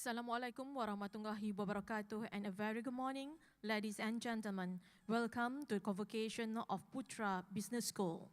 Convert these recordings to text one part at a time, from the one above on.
Assalamualaikum warahmatullahi wabarakatuh and a very good morning, ladies and gentlemen. Welcome to the Convocation of Putra Business School.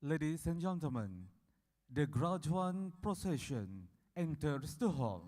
Ladies and gentlemen, the graduate procession enters the hall.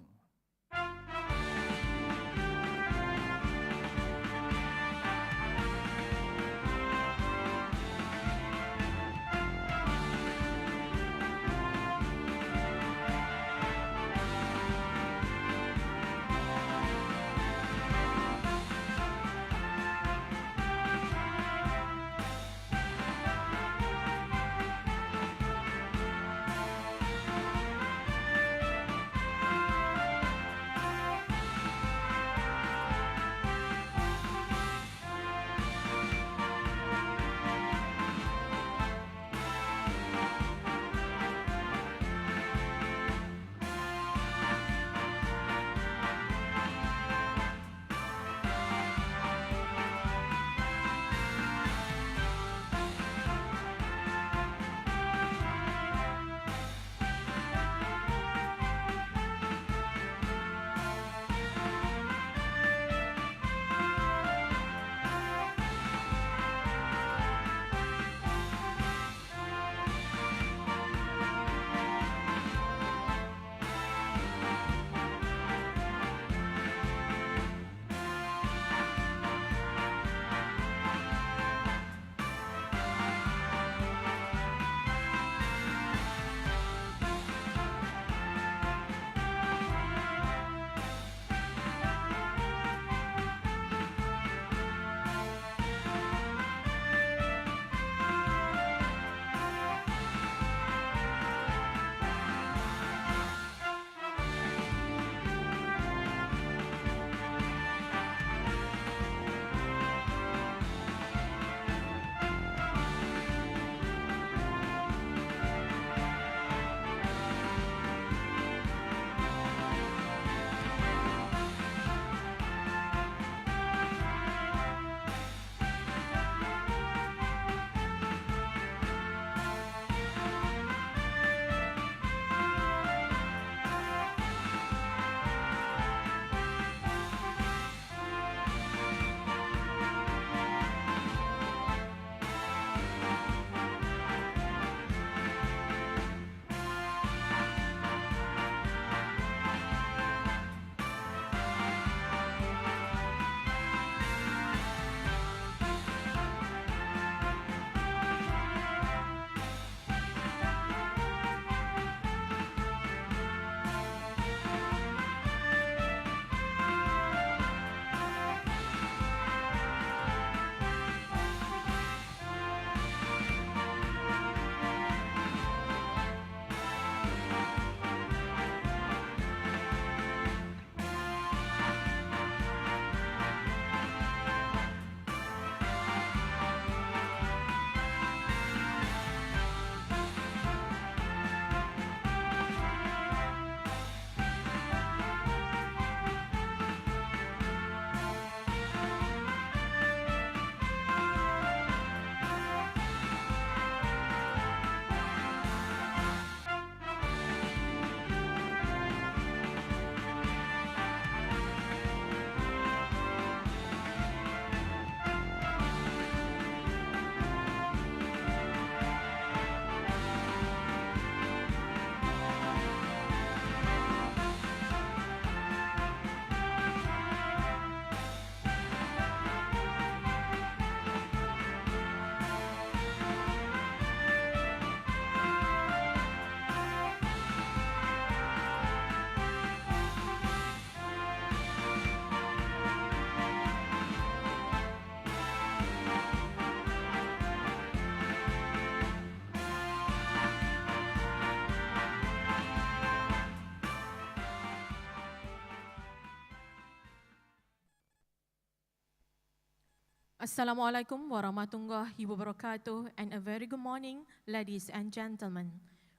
Assalamualaikum warahmatullahi wabarakatuh and a very good morning, ladies and gentlemen.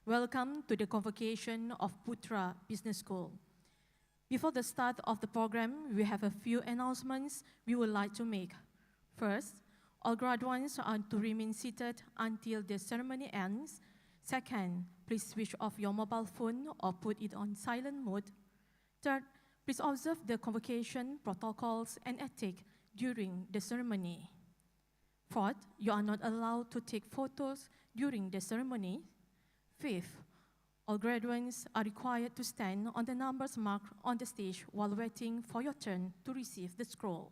Welcome to the Convocation of Putra Business School. Before the start of the program, we have a few announcements we would like to make. First, all graduates are to remain seated until the ceremony ends. Second, please switch off your mobile phone or put it on silent mode. Third, please observe the convocation protocols and ethics during the ceremony. Fourth, you are not allowed to take photos during the ceremony. Fifth, all graduates are required to stand on the numbers marked on the stage while waiting for your turn to receive the scroll.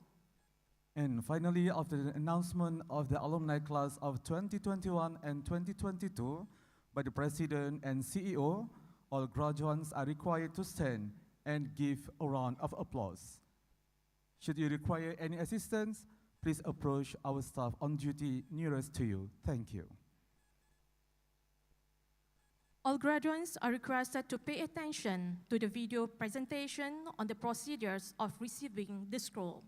And finally, after the announcement of the alumni class of 2021 and 2022 by the President and CEO, all graduates are required to stand and give a round of applause. Should you require any assistance, please approach our staff on duty nearest to you. Thank you. All graduates are requested to pay attention to the video presentation on the procedures of receiving the scroll.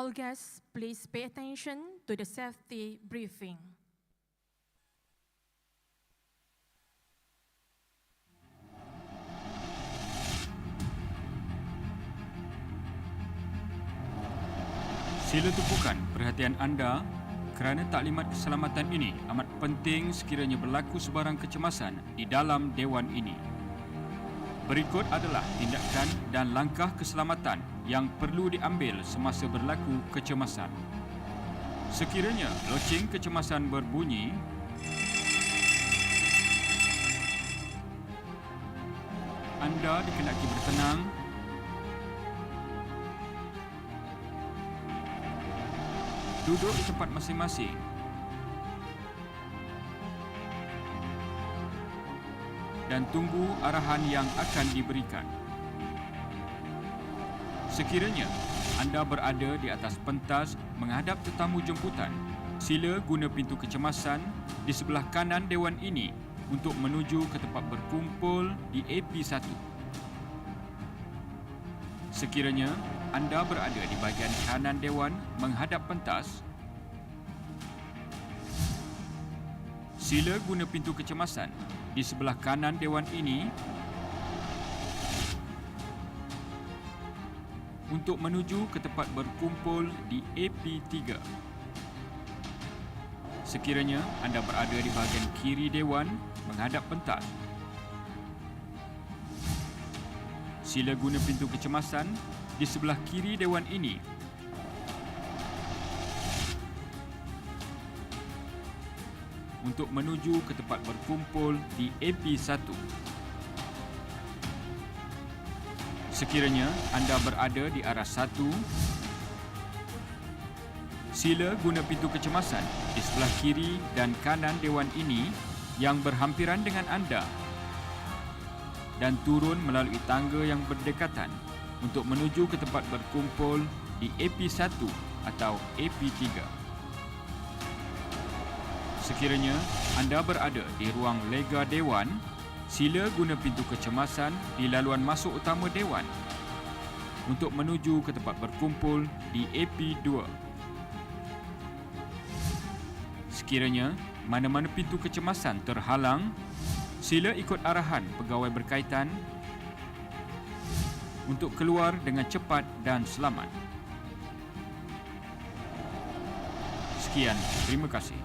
All guests, please pay attention to the safety briefing. Sila tumpukan perhatian anda kerana taklimat keselamatan ini amat penting sekiranya berlaku sebarang kecemasan di dalam dewan ini. Berikut adalah tindakan dan langkah keselamatan yang perlu diambil semasa berlaku kecemasan. Sekiranya loceng kecemasan berbunyi, anda dikenaki bertenang, duduk di tempat masing-masing, dan tunggu arahan yang akan diberikan. Sekiranya anda berada di atas pentas menghadap tetamu jemputan, sila guna pintu kecemasan di sebelah kanan dewan ini untuk menuju ke tempat berkumpul di AP1. Sekiranya anda berada di bahagian kanan dewan menghadap pentas, sila guna pintu kecemasan di sebelah kanan dewan ini untuk menuju ke tempat berkumpul di AP3. Sekiranya anda berada di bahagian kiri Dewan menghadap pentas, sila guna pintu kecemasan di sebelah kiri Dewan ini untuk menuju ke tempat berkumpul di AP1. Sekiranya anda berada di arah 1, sila guna pintu kecemasan di sebelah kiri dan kanan Dewan ini yang berhampiran dengan anda dan turun melalui tangga yang berdekatan untuk menuju ke tempat berkumpul di AP1 atau AP3. Sekiranya anda berada di ruang lega Dewan, sila guna pintu kecemasan di laluan masuk utama Dewan untuk menuju ke tempat berkumpul di AP2. Sekiranya mana-mana pintu kecemasan terhalang, sila ikut arahan pegawai berkaitan untuk keluar dengan cepat dan selamat. Sekian, terima kasih.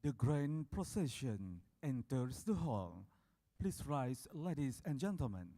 The grand procession enters the hall. Please rise, ladies and gentlemen.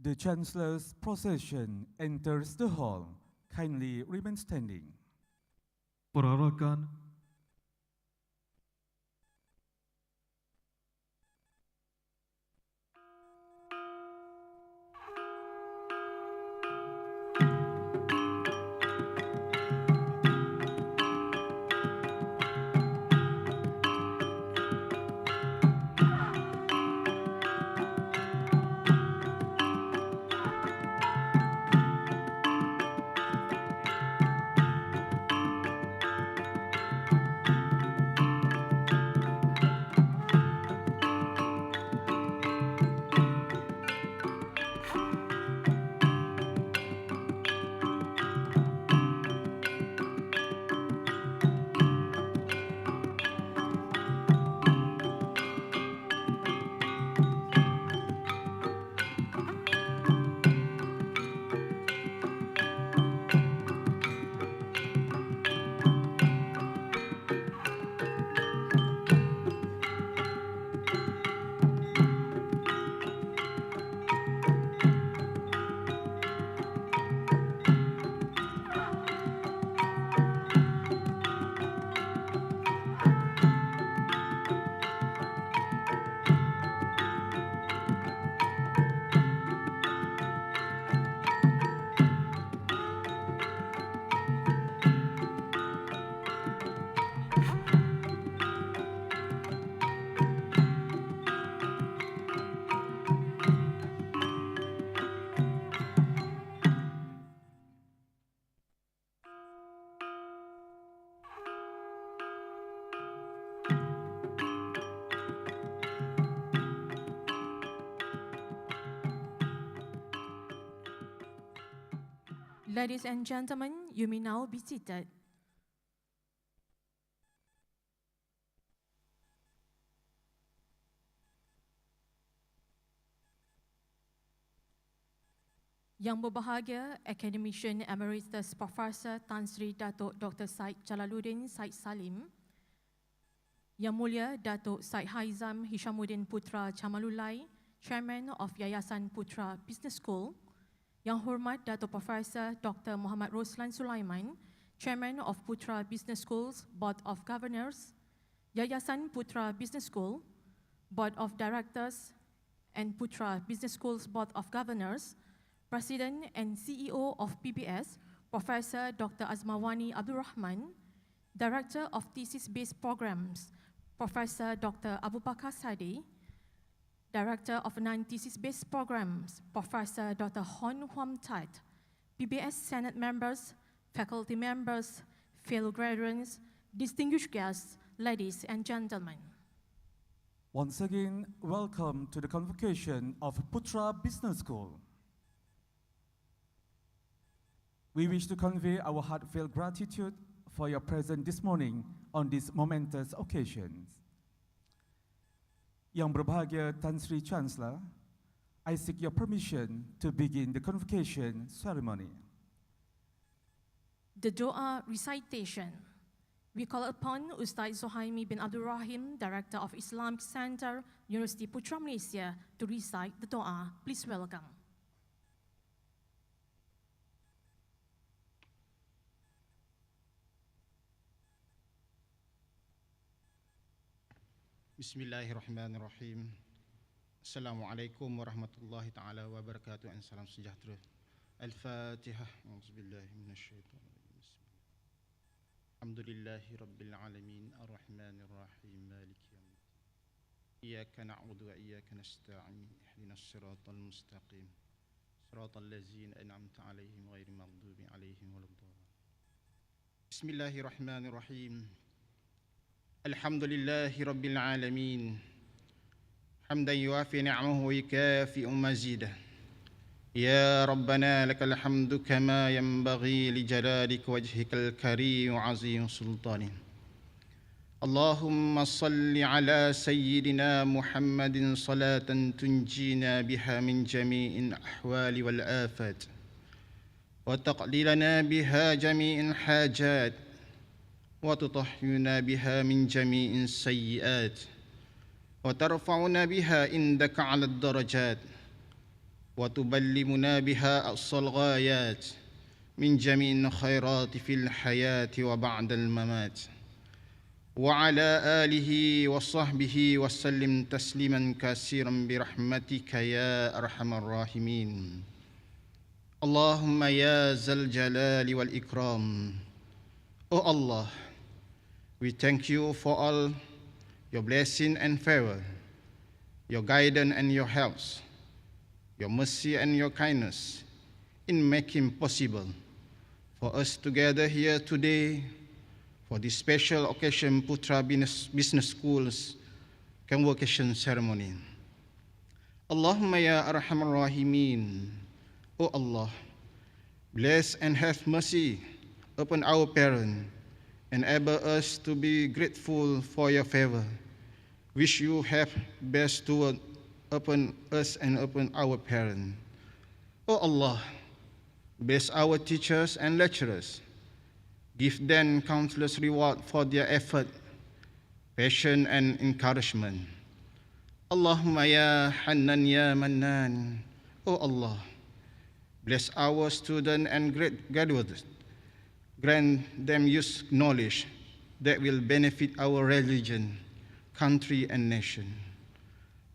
The Chancellor's procession enters the hall. Kindly remain standing. Perarakan Ladies and gentlemen, you may now be seated. Yang berbahagia, Academician Emeritus Profesor Tan Sri Datuk Dr. Syed Jalaluddin Syed Salim, Yang Mulia Datuk Syed Haizam Hishamuddin Putra Chamalulai, Chairman of Yayasan Putra Business School, Yang Hormat Datuk Profesor Dr. Muhammad Roslan Sulaiman, Chairman of Putra Business School's Board of Governors, Yayasan Putra Business School, Board of Directors, and Putra Business School's Board of Governors, President and CEO of PBS, Professor Dr. Azmawani Abdul Rahman, Director of Thesis-Based Programs, Professor Dr. Abu Bakar Sadi, Director of Non-Thesis-Based Programs, Professor Dr. Hon Huam Tat, PBS Senate members, faculty members, fellow graduates, distinguished guests, ladies and gentlemen. Once again, welcome to the Convocation of Putra Business School. We wish to convey our heartfelt gratitude for your presence this morning on this momentous occasion. Yang berbahagia Tan Sri Chancellor, I seek your permission to begin the convocation ceremony. The Doa Recitation. We call upon Ustaz Zohaimi bin Abdul Rahim, Director of Islamic Center, University Putra Malaysia, to recite the Doa. Please welcome. Bismillahirrahmanirrahim. Assalamualaikum warahmatullahi taala wabarakatuh dan salam sejahtera. Al-Fatihah. Auzubillahi minasyaitonirrajim. Alhamdulillahi rabbil alamin arrahmanir rahim maliki yaumiddin. Iyyaka na'budu wa iyyaka nasta'in. Ihdinas siratal mustaqim. Siratal ladzina an'amta 'alaihim ghairil maghdubi 'alaihim waladdallin. Bismillahirrahmanirrahim. الحمد لله رب العالمين حمدا يوافي نعمه ويكافئ مزيده يا ربنا لك الحمد كما ينبغي لجلالك وجهك الكريم وعظيم سلطانه اللهم صل على سيدنا محمد صلاة تنجينا بها من جميع الأحوال والآفات وتقضي لنا بها جميع الحاجات وتطهرنا بها من جميع السيئات وترفعنا بها عندك على الدرجات وتبلغنا بها أقصى الغايات من جميع الخيرات في الحياة وبعد الممات وعلى آله وصحبه وسلم تسليما كثيرا برحمتك يا أرحم الراحمين اللهم يا ذا الجلال والإكرام O Allah, we thank you for all your blessing and favor, your guidance and your help, your mercy and your kindness in making possible for us to gather here today for this special occasion Putra Business School's Convocation ceremony. Allahumma ya arhamar rahimin, O Allah, bless and have mercy upon our parents, enable us to be grateful for your favor, which you have bestowed upon us and upon our parents. O Allah, bless our teachers and lecturers, give them countless reward for their effort, passion and encouragement. Allahumma ya Hannan ya Mannan, O Allah, bless our students and graduates, grant them use knowledge that will benefit our religion, country and nation.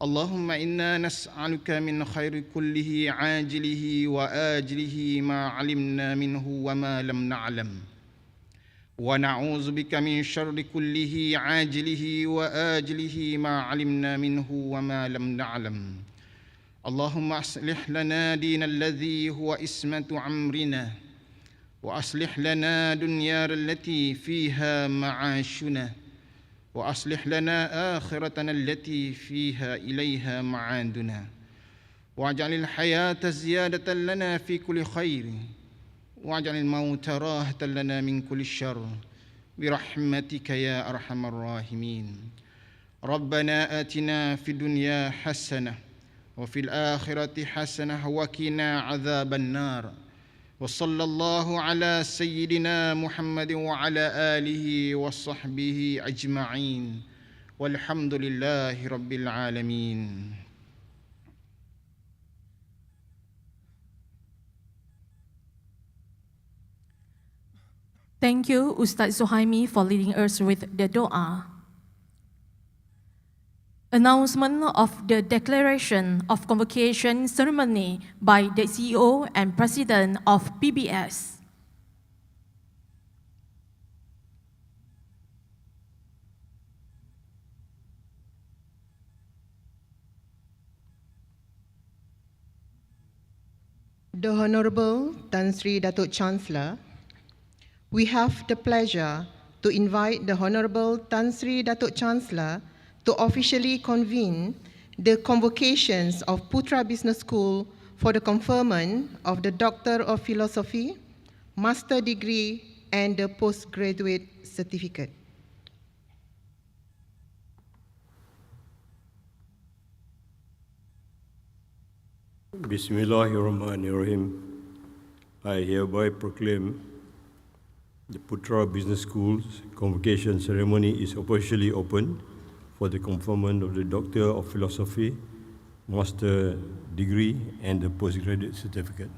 Allahumma inna nas'aluka min khairi kullihi ajilihi wa ajilihi ma alimna minhu wa ma lam na'lam. Wa na'udzu bika min syarri kullihi ajilihi wa ajilihi ma alimna minhu wa ma lam na'lam. Allahumma aslih lana dinal ladzi huwa ismatu amrina وأصلح لنا دنيانا التي فيها معاشنا وأصلح لنا آخرتنا التي فيها إليها معادنا واجعل الحياة زيادة لنا في كل خير واجعل الموت راحة لنا من كل شر برحمتك يا أرحم الراحمين. ربنا آتنا في الدنيا حسنة وفي الآخرة حسنة وقنا عذاب النار. وصلى الله على سيدنا محمد وعلى آله وصحبه أجمعين والحمد لله رب العالمين. Thank you, Ustaz Suhaimi, for leading us with the dua. Announcement of the declaration of convocation ceremony by the CEO and President of PBS. The Honorable Tan Sri Datuk Chancellor, we have the pleasure to invite the Honorable Tan Sri Datuk Chancellor to officially convene the convocations of Putra Business School for the conferment of the Doctor of Philosophy, Master Degree, and the Postgraduate Certificate. Bismillahirrahmanirrahim. I hereby proclaim the Putra Business School's convocation ceremony is officially open for the conferment of the Doctor of Philosophy, Master Degree, and the Postgraduate Certificate.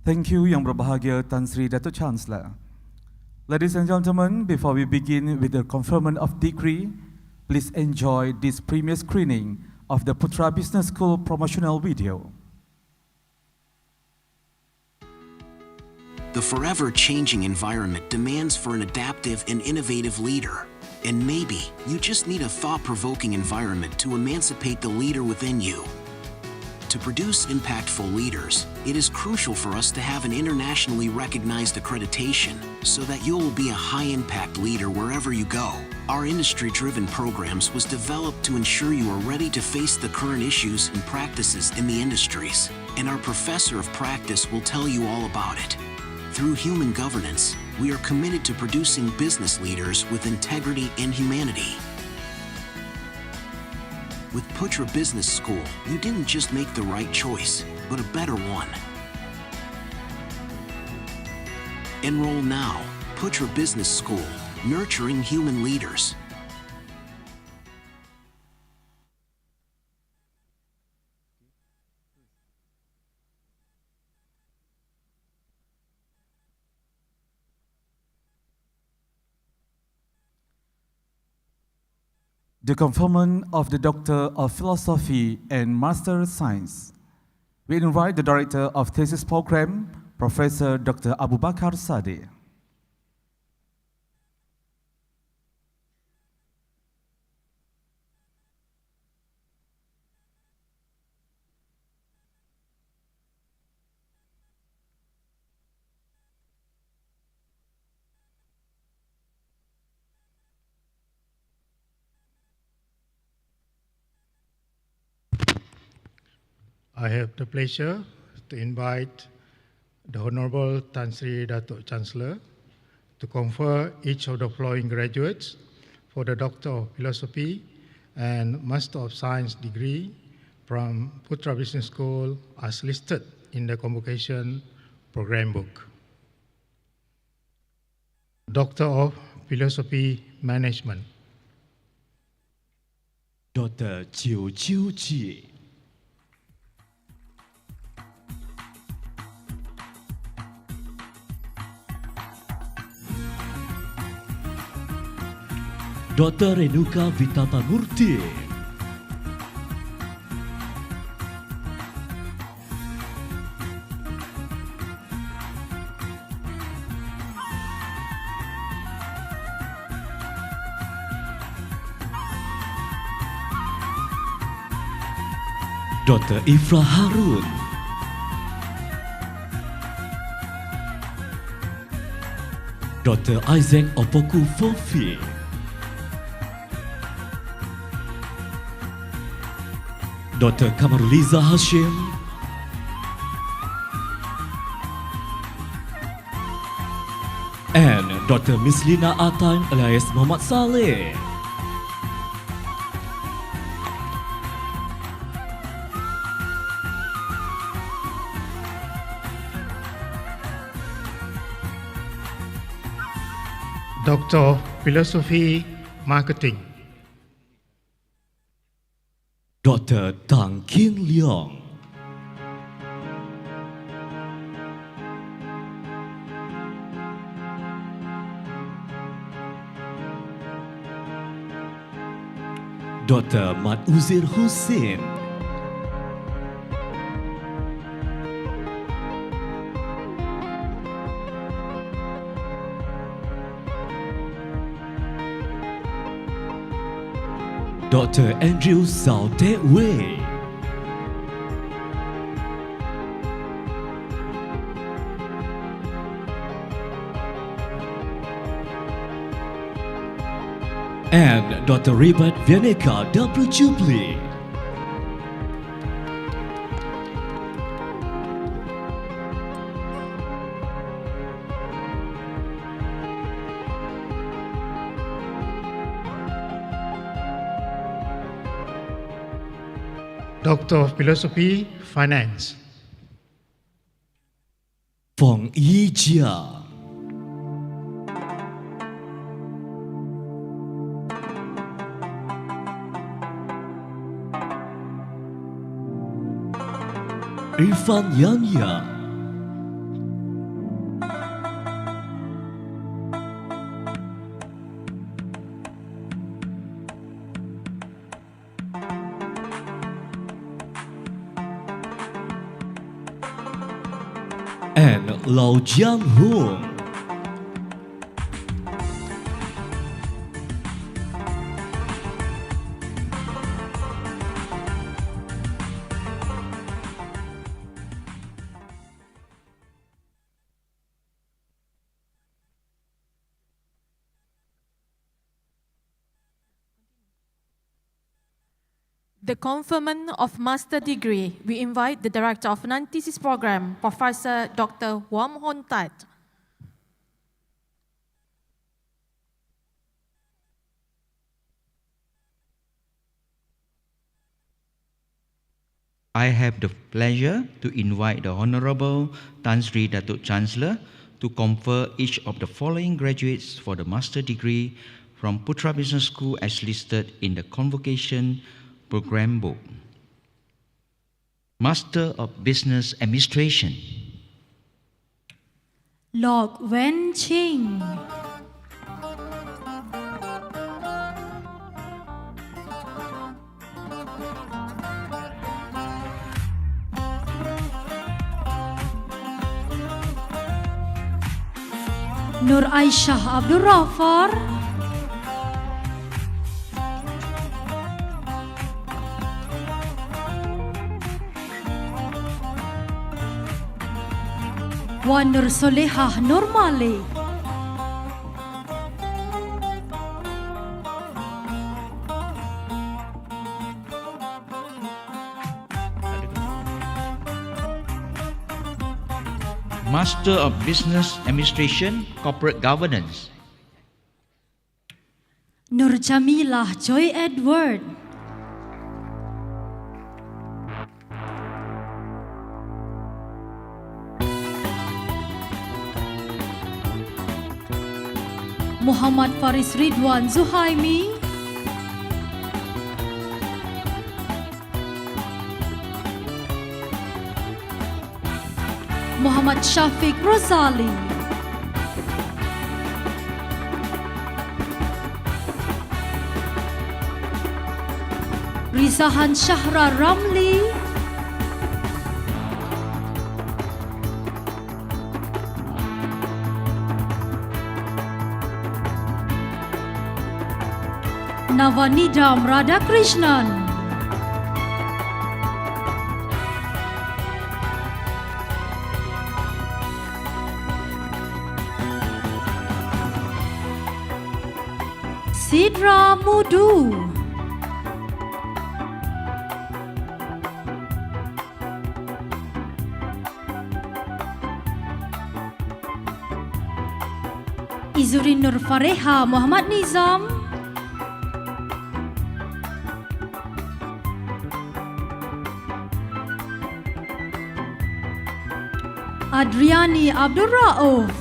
Thank you, Yang Berbahagia Tan Sri Datuk Chancellor. Ladies and gentlemen, before we begin with the conferment of degree, please enjoy this premiere screening of the Putra Business School promotional video. The forever-changing environment demands for an adaptive and innovative leader. And maybe you just need a thought-provoking environment to emancipate the leader within you. To produce impactful leaders, it is crucial for us to have an internationally recognized accreditation so that you will be a high-impact leader wherever you go. Our industry-driven programs was developed to ensure you are ready to face the current issues and practices in the industries, and our professor of practice will tell you all about it. Through human governance, we are committed to producing business leaders with integrity and humanity. With Putra Business School, you didn't just make the right choice, but a better one. Enroll now. Putra Business School, nurturing human leaders. The conferment of the Doctor of Philosophy and Master of Science. We invite the Director of Thesis Program, Professor Dr. Abu Bakar Sadeh. I have the pleasure to invite the Honorable Tan Sri Datuk Chancellor to confer each of the following graduates for the Doctor of Philosophy and Master of Science degree from Putra Business School as listed in the convocation program book. Doctor of Philosophy Management. Dr. Chiu Chiu Chi. Dr. Renuka Vitama Murti. Dr. Ifra Harun. Dr. Isaac Opoku Fofi, Dr. Kamaruliza Hashim, and Dr. Mislina Atan alias Muhammad Saleh. Doctor Philosophy Marketing. Dr. Tang Kin Leong, Dr. Mat Uzir Hussein, Dr. Andrew Sao Te Wei, and Dr. Ribat Vianeka Double Jubilee. Doctor of Philosophy Finance. Fong Yijia, Irfan Yanya, and Lau Jiang Hung. The Conferment of Master Degree, we invite the Director of Non-Thesis Program, Professor Dr. Wam Hon Tat. I have the pleasure to invite the Honorable Tan Sri Datuk Chancellor to confer each of the following graduates for the Master Degree from Putra Business School as listed in the Convocation Program Book. Master of Business Administration, Lok Wen Ching. Nur Aisyah Abdul Rafar. Wan Nur Solehah Nur Malik. Master of Business Administration, Corporate Governance, Nur Jamilah Joy Edward. Muhammad Faris Ridwan Zuhaimi. Muhammad Syafiq Rosali. Rizahan Syahra Ramli. Navanidam Radhakrishnan. Sidra Mudu, Izurin Nur Fareha Muhammad Nizam, Adriani Abdul Rauf,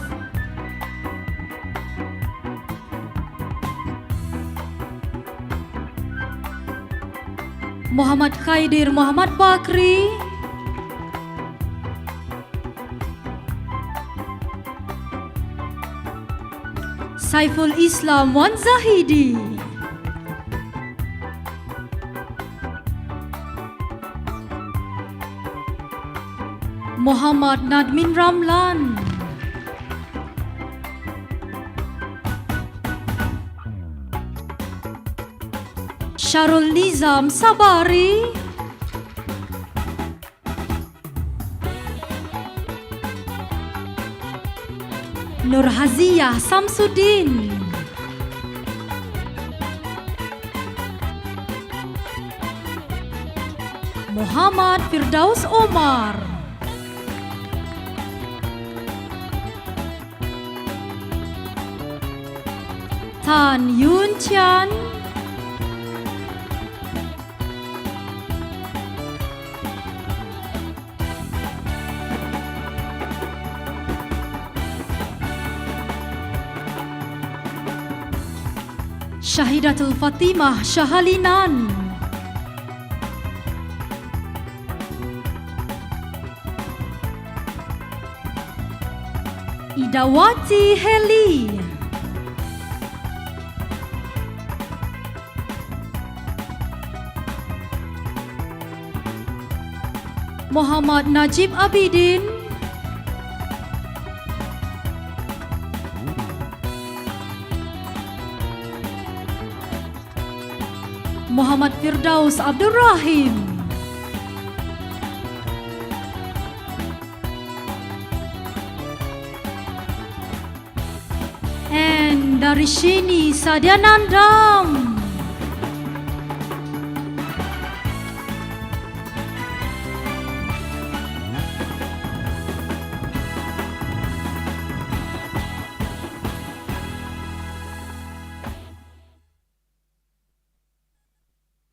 Muhammad Khaidir Muhammad Bakri, Saiful Islam Wan Zahidi, Muhammad Nadmin Ramlan, Syarul Nizam Sabari, Nur Haziyah Samsudin, Muhammad Firdaus Omar, Tan Yun Chian, Syahidatul Fatimah Syahalinan, Idawati Heli, Muhammad Najib Abidin, Muhammad Firdaus Abdul Rahim, and Darishini Sadyanandam.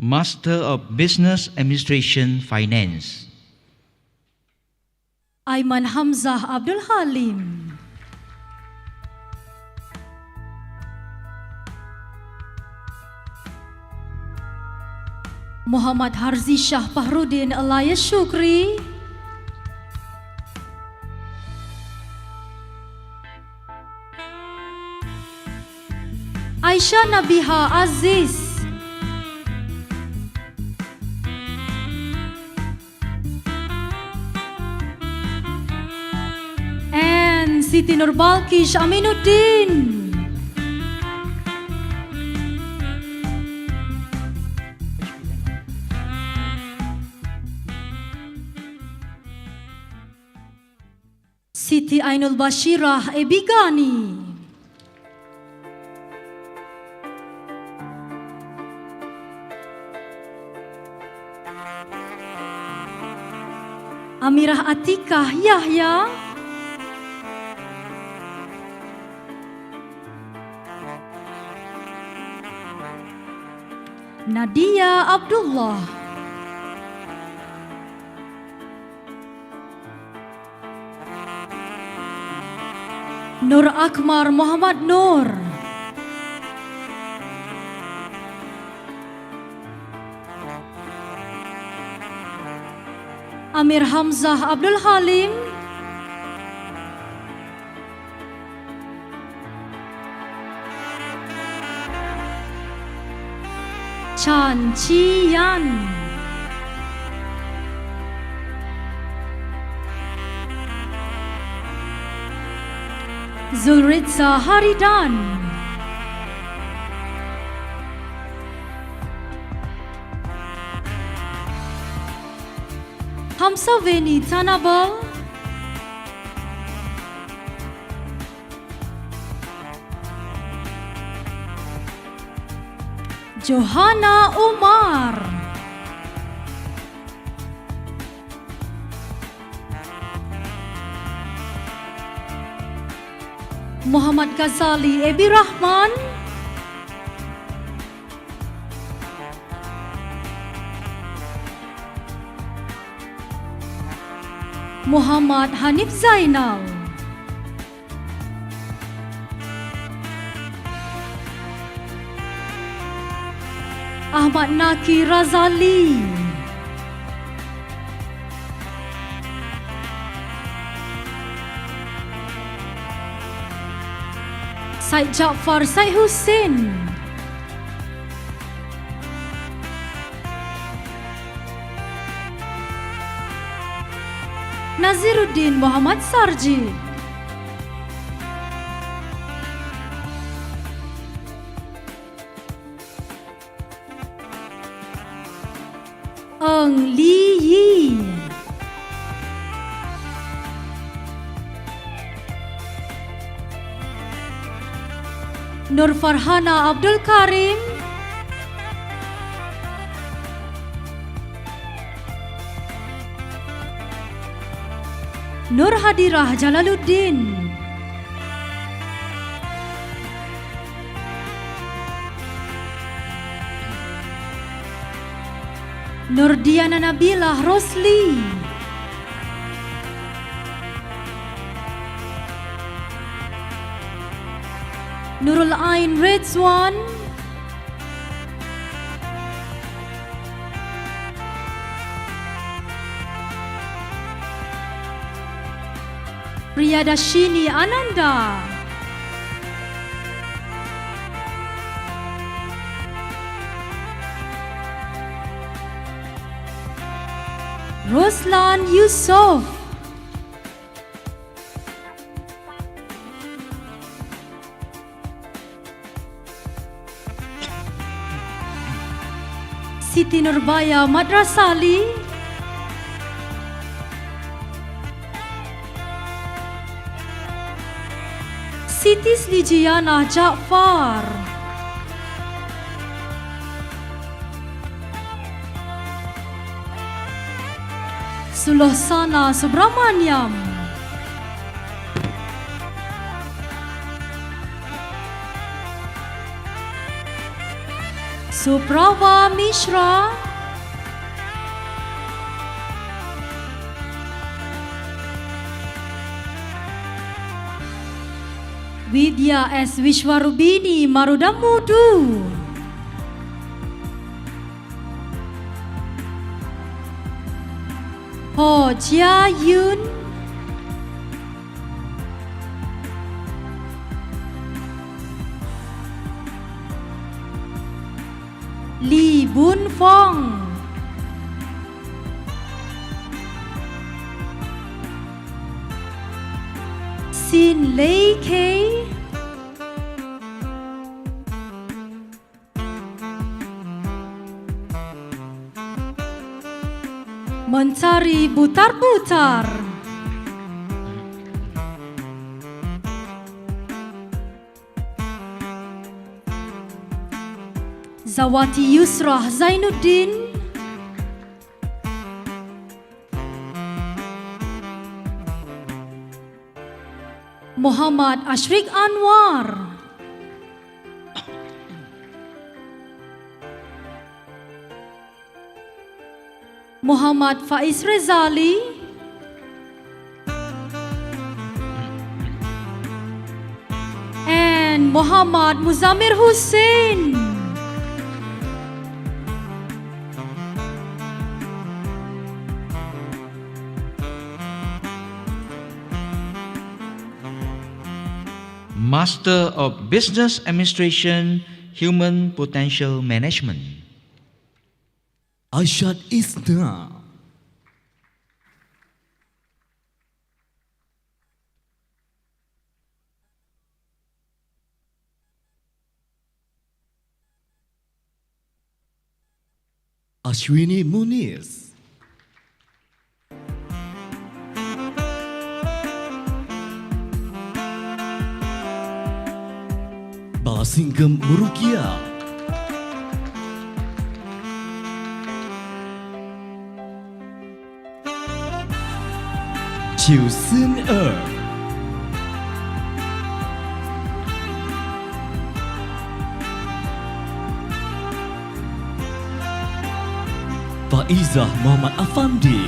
Master of Business Administration Finance, Aiman Hamzah Abdul Halim, Muhammad Harzi Shah Fahrudin Elias Syukri, Aisyah Nabiha Aziz, and Siti Nurbalkish Aminuddin. Siti Ainul Bashirah Ebigani, Amirah Atikah Yahya, Nadia Abdullah, Nur Akmar Muhammad Nur, Amir Hamzah Abdul Halim, Chan Chi Yan, Zulritza Haridan, Hamsaveni Tanabal, Johanna Umar, Muhammad Ghazali Ebi Rahman, Muhammad Hanif Zainal, Ahmad Naki Razali, Said Jaafar Said Hussein, Naziruddin Muhammad Sarji, Eng Li Yi, Nur Farhana Abdul Karim, Nur Hadirah Jalaluddin, Nur Diana Nabilah Rosli, Nurul Ain Rizwan, Priyadashini Ananda, Roslan Yusof, Siti Nurbaya Madrasali, Siti Slijiana Jaafar, Sulohsana Subramaniam, Suprava Mishra, Vidya S. Vishwarubini Marudamudu, Ho Jia Yun, Lee Bun Fong, Sin Lei Kei, Mencari Butar-Butar, Zawati Yusrah Zainuddin, Muhammad Ashrik Anwar, Muhammad Faiz Rezali, and Muhammad Muzamir Hussein. Master of Business Administration, Human Potential Management, Arshad Isna, Ashwini Muniz, Balasinggam Murukia, Chiu Seung Er, Faizah Muhammad Afandi,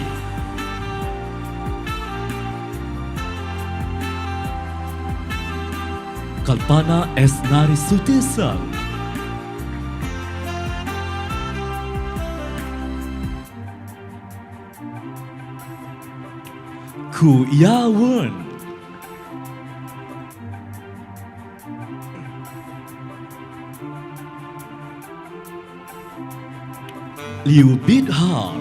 Kalpana S. Narisutesang, Ku Yawen, Liu Bidhar,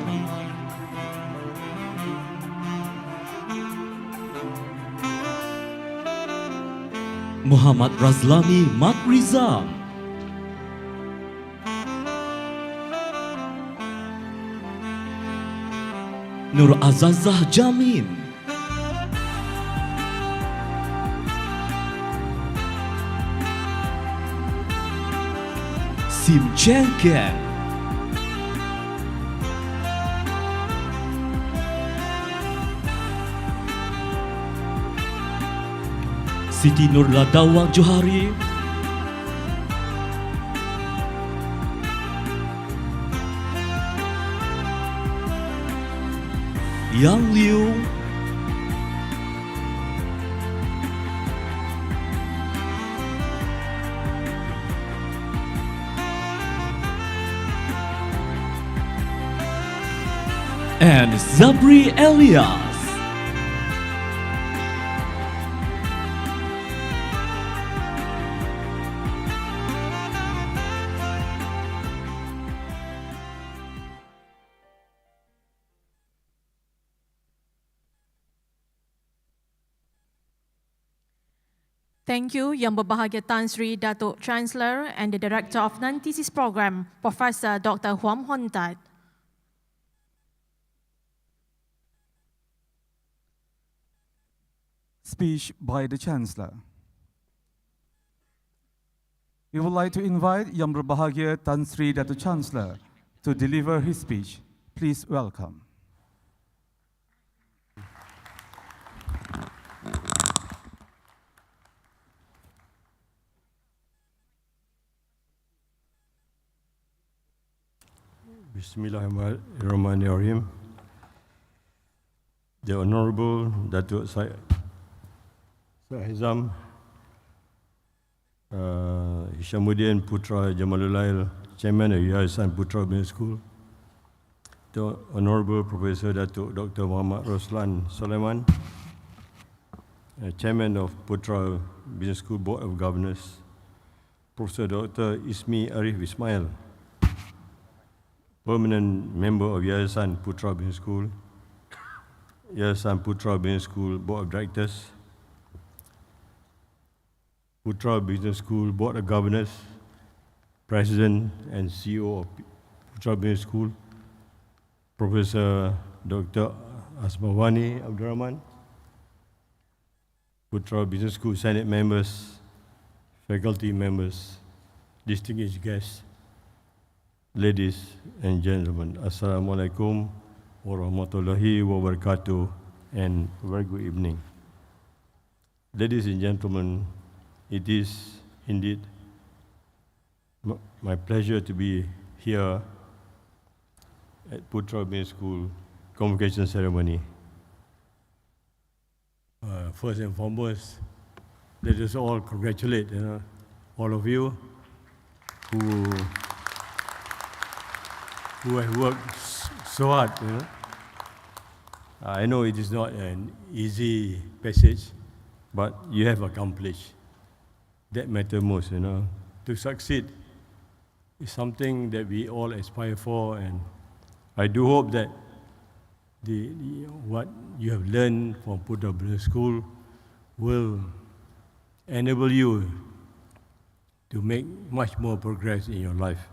Muhammad Razlami Mat Rizam, Nur Azazah Jamin, Sim Cengken, Siti Nurladawa Johari, Yang Liu, and Zabri Elias. Thank you Yang Berbahagia Tan Sri Datuk Chancellor and the Director of Non-Thesis Program, Professor Dr. Huam Hon Tat. Speech by the Chancellor. We would like to invite Yang Berbahagia Tan Sri Datuk Chancellor to deliver his speech. Please welcome. Bismillahirrahmanirrahim. The Honorable Datuk Syed Hizam, Hishamuddin Putra Jamalulail, Chairman of Yayasan Putra Business School, the Honorable Professor Datuk Dr. Muhammad Roslan Sulaiman, Chairman of Putra Business School Board of Governors, Professor Dr. Ismi Arif Ismail, Permanent Member of Yayasan Putra Business School, Yayasan Putra Business School Board of Directors, Putra Business School Board of Governors, President and CEO of Putra Business School, Professor Dr. Asmawani Abdurrahman, Putra Business School Senate members, faculty members, distinguished guests, ladies and gentlemen, Assalamualaikum warahmatullahi wabarakatuh, and very good evening. Ladies and gentlemen, it is indeed my pleasure to be here at Putra Business School Convocation Ceremony. First and foremost, let us all congratulate all of you who have worked so hard. I know it is not an easy passage, but you have accomplished. That matters most, To succeed is something that we all aspire for, and I do hope that what you have learned from Putra Business School will enable you to make much more progress in your life.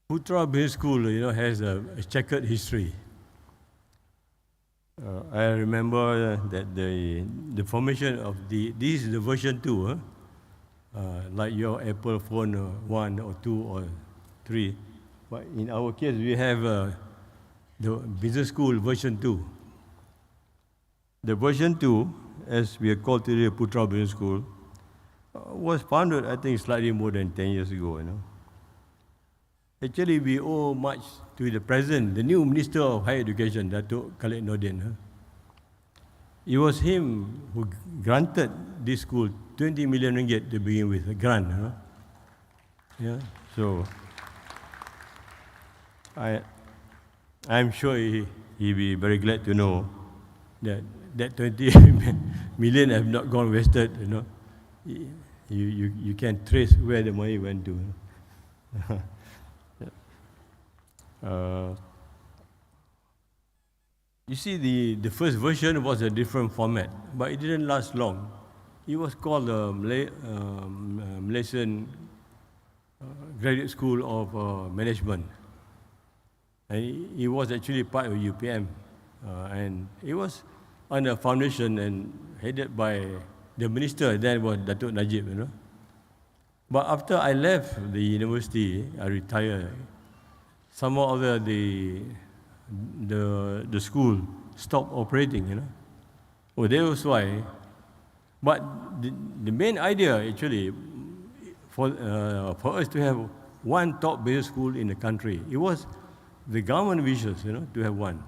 Putra Business School, has a checkered history. I remember that the formation of this is the version 2, like your Apple phone 1 or 2 or 3. But in our case, we have the business school version 2. The version 2, as we are called today, Putra Business School, was founded, I think, slightly more than 10 years ago. Actually, we owe much to the present, the new Minister of Higher Education, Datuk Khalid Nordin. It was him who granted this school 20 million ringgit to begin with, a grant. Yeah, so I'm sure he'll be very glad to know that 20 million have not gone wasted. You can trace where the money went to. You see, the first version was a different format, but it didn't last long. It was called the Malaysian Graduate School of Management. And it was actually part of UPM. And it was under a foundation and headed by the minister, then was Datuk Najib. But after I left the university, I retired. Somehow or other, the school stopped operating. Oh, that was why. But the main idea, actually, for us to have one top business school in the country, it was the government wishes, to have one.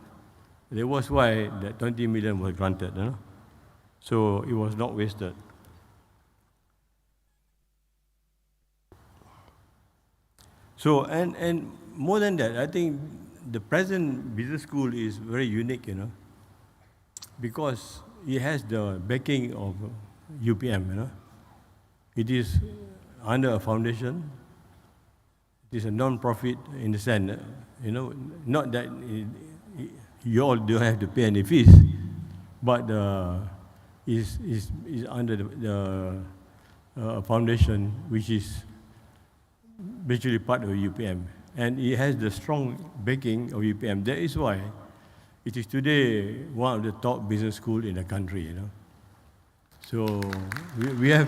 That was why that 20 million was granted. So it was not wasted. So, and more than that, I think the present business school is very unique, because it has the backing of UPM, It is under a foundation. It is a non-profit in the sense, not that you all don't have to pay any fees, but is under the foundation which is basically part of UPM. And it has the strong backing of UPM. That is why it is today one of the top business schools in the country. So we have,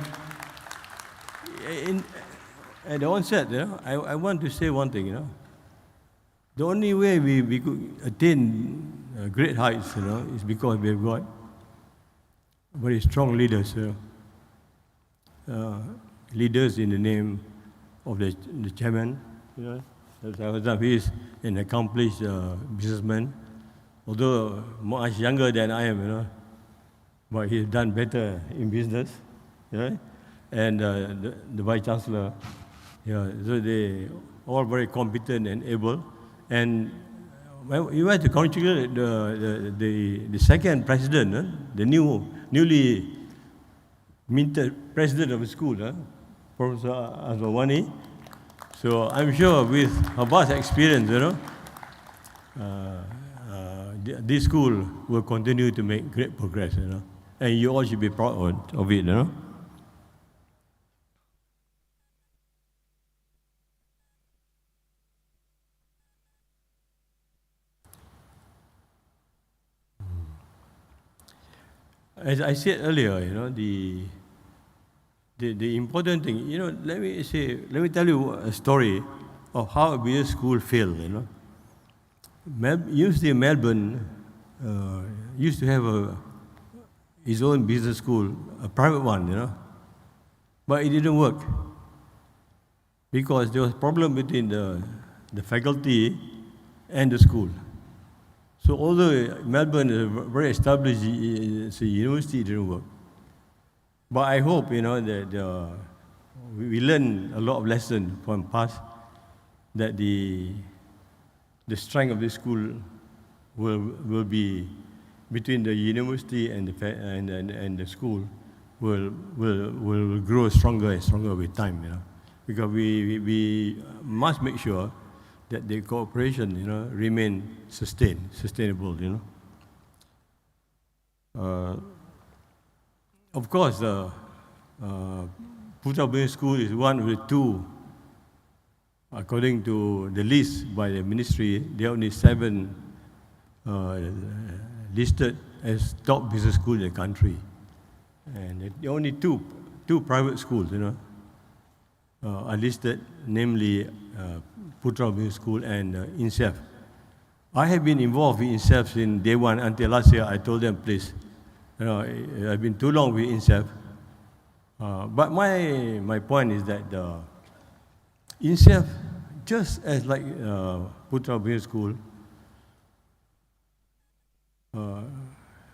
at the onset, I want to say one thing. The only way we could attain great heights, is because we have got very strong leaders. Leaders in the name of the chairman. He is an accomplished businessman, although much younger than I am, but he's done better in business. And the Vice Chancellor, so they all very competent and able. And we want to congratulate the second president, the newly minted president of the school, Professor Azwani. So I'm sure with her vast experience, this school will continue to make great progress, and you all should be proud of it, As I said earlier, the important thing, let me tell you a story of how a business school failed. University of Melbourne used to have his own business school, a private one, but it didn't work because there was a problem between the faculty and the school. So although Melbourne is a very established university, it didn't work. But I hope, that we learn a lot of lessons from past, that the strength of this school will be between the university and the school will grow stronger and stronger with time, because we must make sure that the cooperation, remain sustainable, Of course, Putra Business School is one of the two, according to the list by the ministry, there are only 7 listed as top business schools in the country. And there are only two private schools, are listed, namely Putra Business School and INSEF. I have been involved with INSEF since day one until last year. I told them, please, I've been too long with INSEF. But my point is that INSEF, just as like Putra Business School,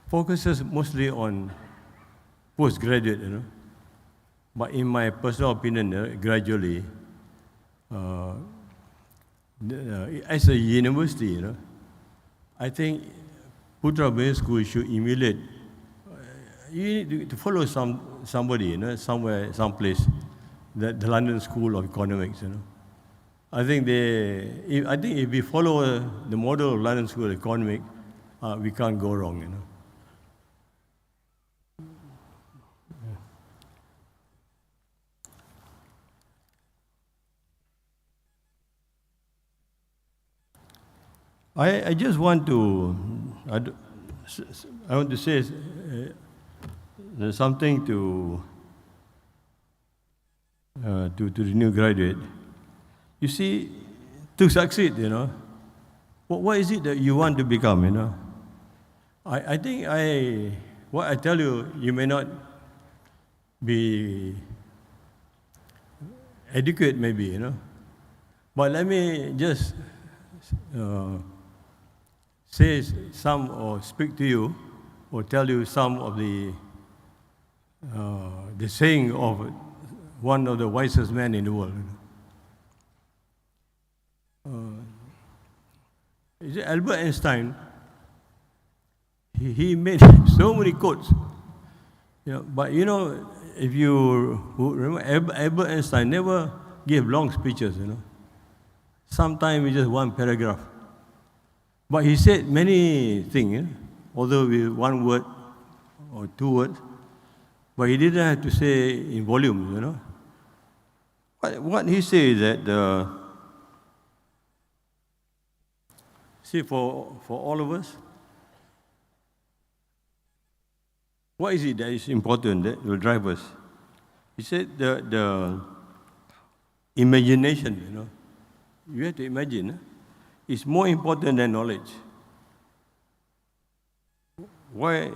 focuses mostly on postgraduate, But in my personal opinion, gradually, as a university, I think Putra Business School should emulate. You need to follow somebody, somewhere, someplace, the London School of Economics, I think if we follow the model of London School of Economics, we can't go wrong, I just want to, I want to say something to the new graduate. You see, to succeed, what is it that you want to become, I think what I tell you, you may not be adequate maybe, but let me just say some or speak to you or tell you some of the saying of one of the wisest men in the world. Albert Einstein, he made so many quotes. But if you remember, Albert Einstein never gave long speeches, Sometimes it's just one paragraph. But he said many things, although with one word or two words, but he didn't have to say in volumes, What he said is that, see, for all of us, what is it that is important that will drive us? He said the imagination, You have to imagine, is more important than knowledge. Why?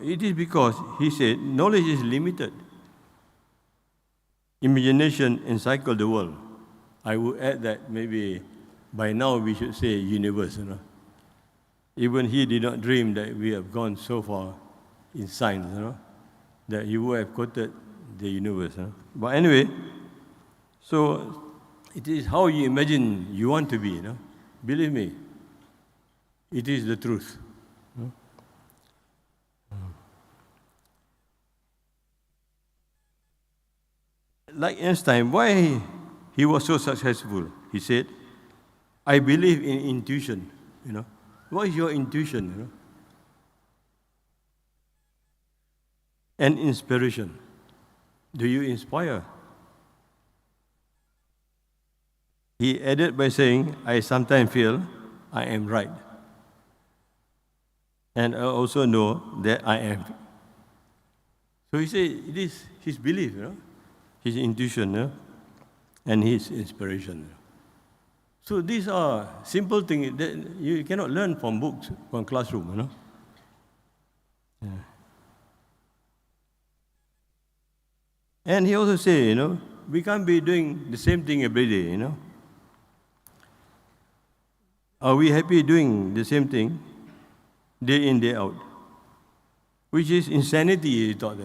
It is because, he said, knowledge is limited. Imagination encircles the world. I would add that maybe by now we should say universe. Even he did not dream that we have gone so far in science, that he would have quoted the universe. But anyway, so it is how you imagine you want to be. Believe me, it is the truth. Like Einstein, why he was so successful? He said, I believe in intuition. What is your intuition? And inspiration. Do you inspire? He added by saying, I sometimes feel I am right. And I also know that I am. So he said, it is his belief, his intuition, and his inspiration. So these are simple things that you cannot learn from books, from classroom, Yeah. And he also said, we can't be doing the same thing every day, Are we happy doing the same thing day in, day out? Which is insanity, he thought,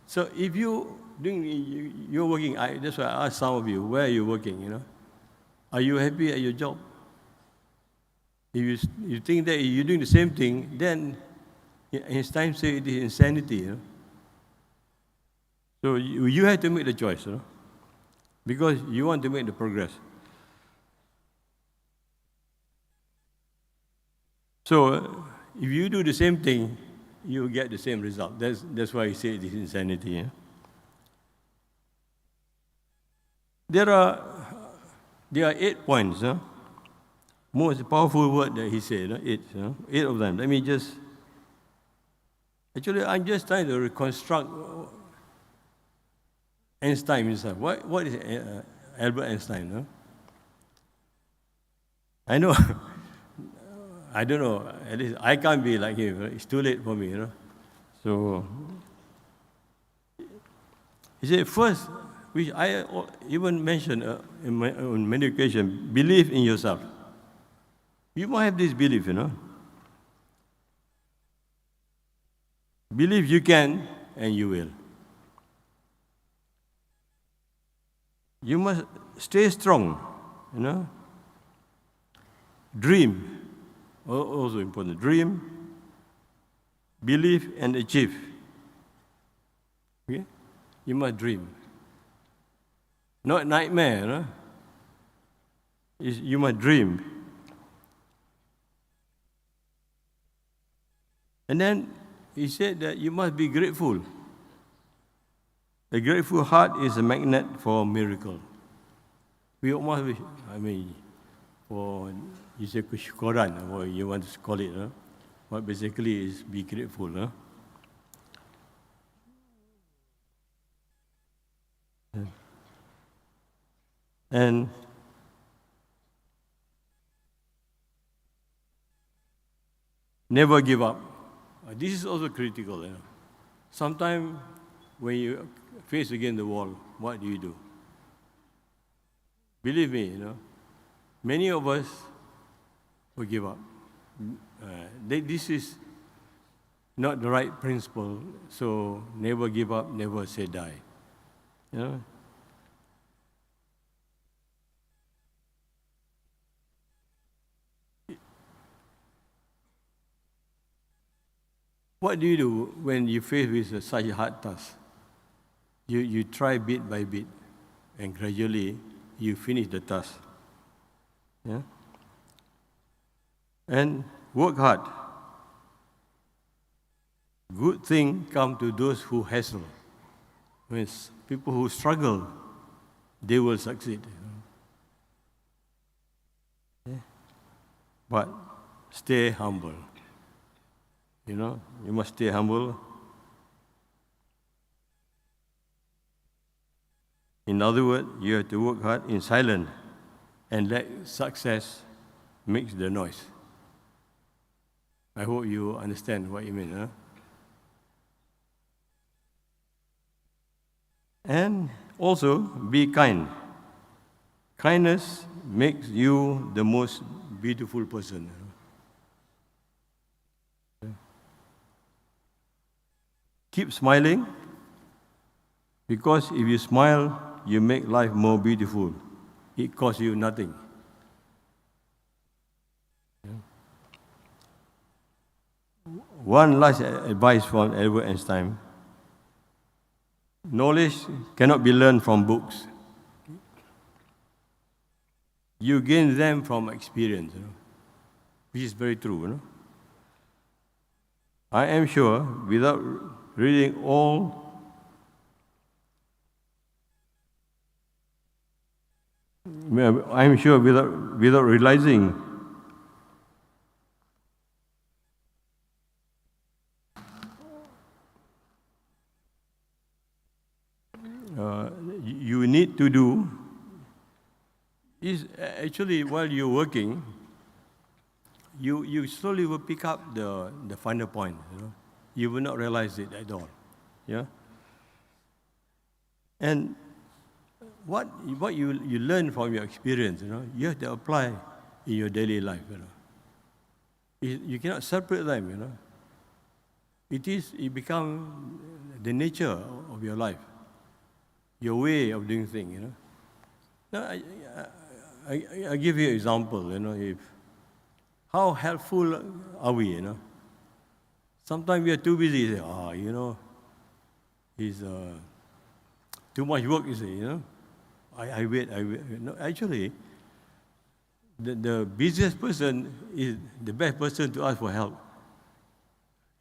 So if you're working, that's why I asked some of you, where are you working, Are you happy at your job? If you think that you're doing the same thing, then Einstein said it is insanity, So you have to make the choice, because you want to make the progress. So if you do the same thing, you get the same result. That's why he said it is insanity. There are 8 points. Most powerful word that he said, 8 of them. Let me just. Actually, I'm just trying to reconstruct Einstein himself. What is Albert Einstein. No? I know. I don't know. At least I can't be like him. It's too late for me, So he said, first, which I even mentioned on many occasions, believe in yourself. You might have this belief, Believe you can, and you will. You must stay strong, Dream, also important. Dream, believe, and achieve. Okay? You must dream. Not nightmare, You must dream. And then he said that you must be grateful. A grateful heart is a magnet for miracle. We must be, for you say syukuran, or you want to call it, but basically is be grateful. And never give up. This is also critical. Sometimes when you face against the wall, what do? Believe me, many of us will give up. This is not the right principle, so never give up, never say die. What do you do when you face with such a hard task? You try bit by bit, and gradually you finish the task. Yeah? And work hard. Good thing come to those who hassle. When people who struggle, they will succeed. Yeah? But stay humble. You must stay humble. In other words, you have to work hard in silence and let success mix the noise. I hope you understand what you mean. And also, be kind. Kindness makes you the most beautiful person. Keep smiling, because if you smile, you make life more beautiful. It costs you nothing. One last advice from Albert Einstein. Knowledge cannot be learned from books. You gain them from experience, which is very true. I am sure without reading all I'm sure without realizing you need to do is actually while you're working, you slowly will pick up the finer point. You will not realize it at all. Yeah. And what you learn from your experience, you have to apply in your daily life. You cannot separate them. It becomes the nature of your life, your way of doing things. Now, I give you an example. If how helpful are we? Sometimes we are too busy. Say, it's too much work. You say, I wait. No, actually, the busiest person is the best person to ask for help.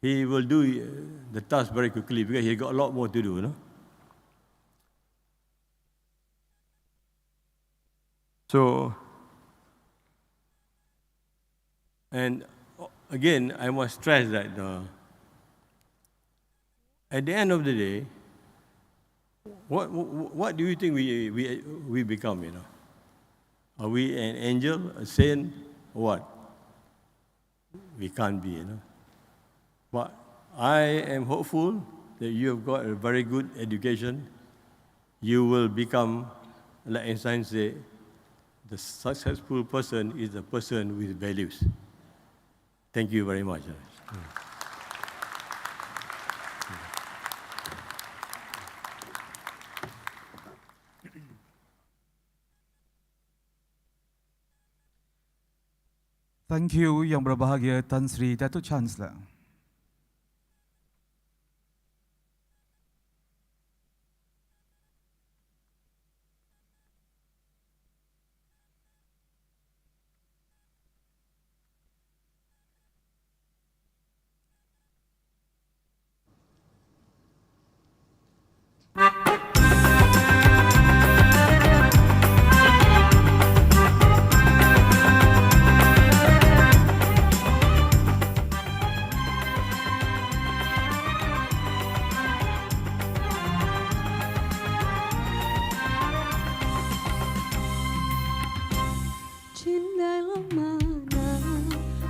He will do the task very quickly because he got a lot more to do. So, and again, I must stress that at the end of the day, What do you think we become, you know? Are we an angel, a saint, or what? We can't be, you know. But I am hopeful that you have got a very good education. You will become, like Einstein said, the successful person is a person with values. Thank you very much. Thank you Yang Berbahagia Tan Sri Datuk Chancellor.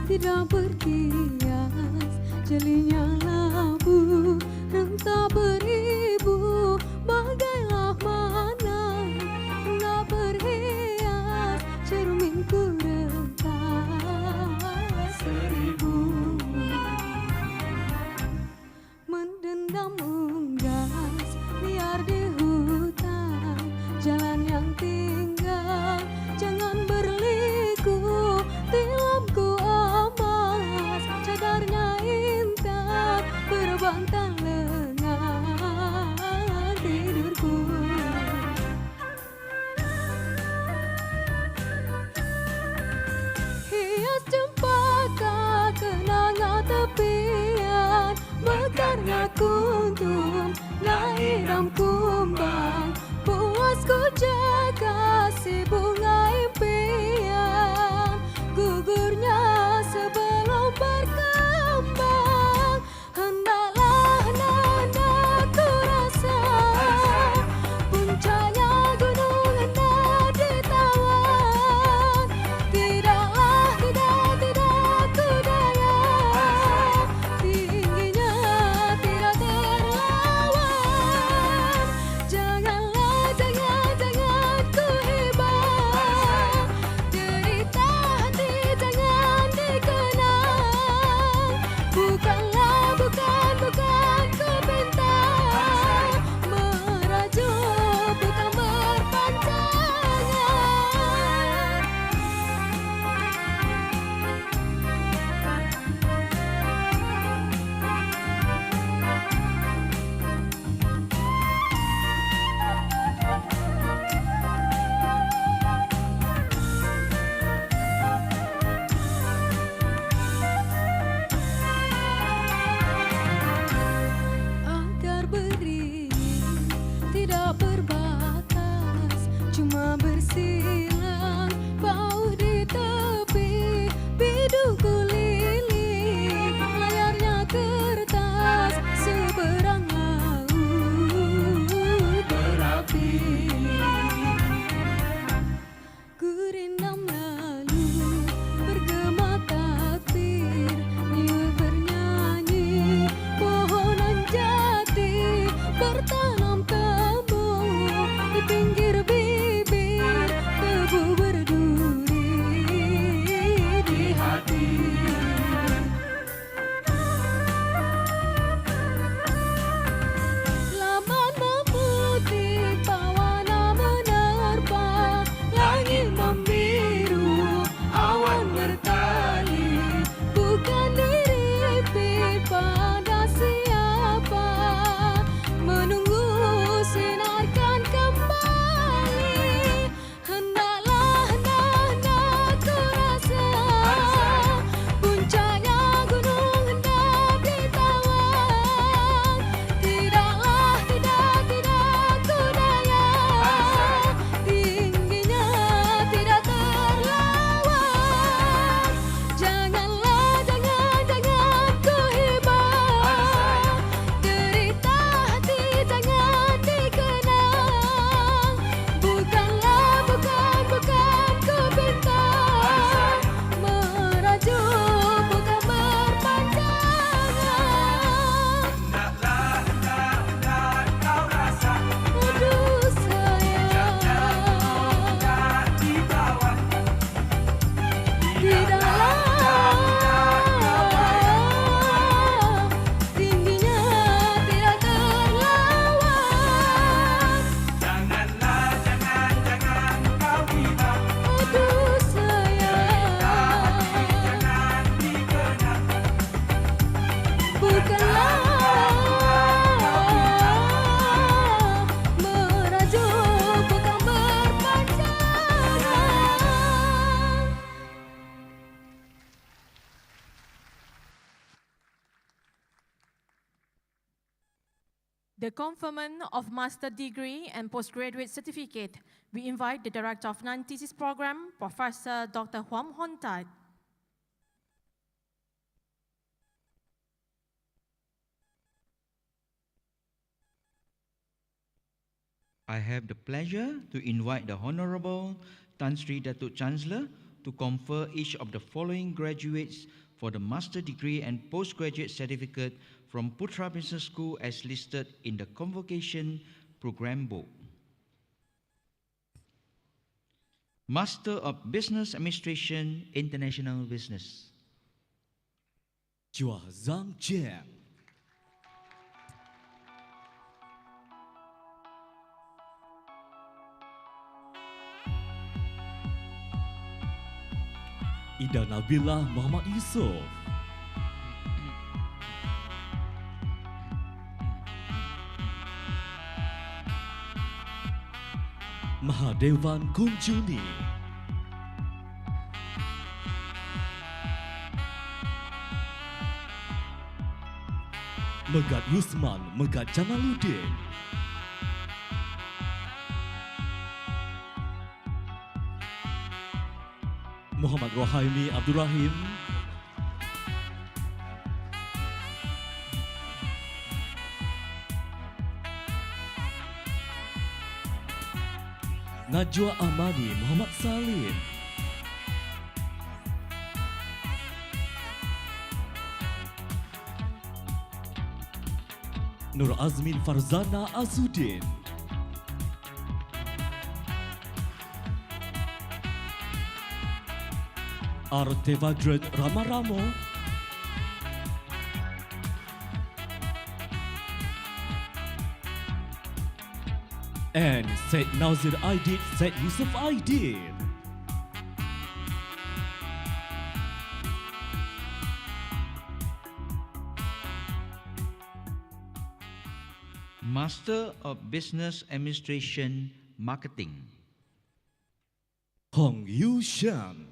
tidak berkias, jelinya labu yang tak beribu, bagailah mana tak berhias, cerminku retas seribu, mendendam unggas liar di hutan, jalan yang tinggal jangan berliku, tilamku emas, cadarnya intan, berbantal lengan tidurku. Hias cempaka kenanga tepian, mekarnya kuntum, lahiram kumbang, puasku jaga si bunga impian, gugurnya sebelum berkembang, hendaklah nadaku rasa, puncaknya gunung hendak ditawan, tidaklah tidak ku daya, tingginya tidak terlawan, janganlah jangan ku iba, derita hati jangan dikenang, bukan ku pinta, merajuk bukan berpanjangan. Agar beri tidak berbatas, cuma bersilang pauh di tepi, bidungku lilin, layarnya kertas, seberang laut berapi. Gurindam lalu bergema takbir, niuh bernyanyi, pohonan jati bertanam tebu, di pinggir bibir tebu berduri di hati. Lamana putih bawana menerpa, langit membiru The conferment of master degree and postgraduate certificate, we invite the Director of Non-Thesis Program, Professor Dr. Huam Hon Tat. I have the pleasure to invite the Honorable Tan Sri Datuk Chancellor to confer each of the following graduates for the master degree and postgraduate certificate from Putra Business School as listed in the Convocation program book. Master of Business Administration, International Business. Chua Zhang Jian. Ida Nabilah Muhammad Yusof. Mahadevan Kunjuni. Megat Yusman Megat Jamaluddin. Muhammad Rohaimi Abdul Rahim. Najwa Ahmadi Muhammad Salim. Nur Azmin Farzana Azudin. Artevadret Ramaramo. And Said Nazir Aidid Said Yusuf Aidid. Master of Business Administration, Marketing. Hong Yu Shan.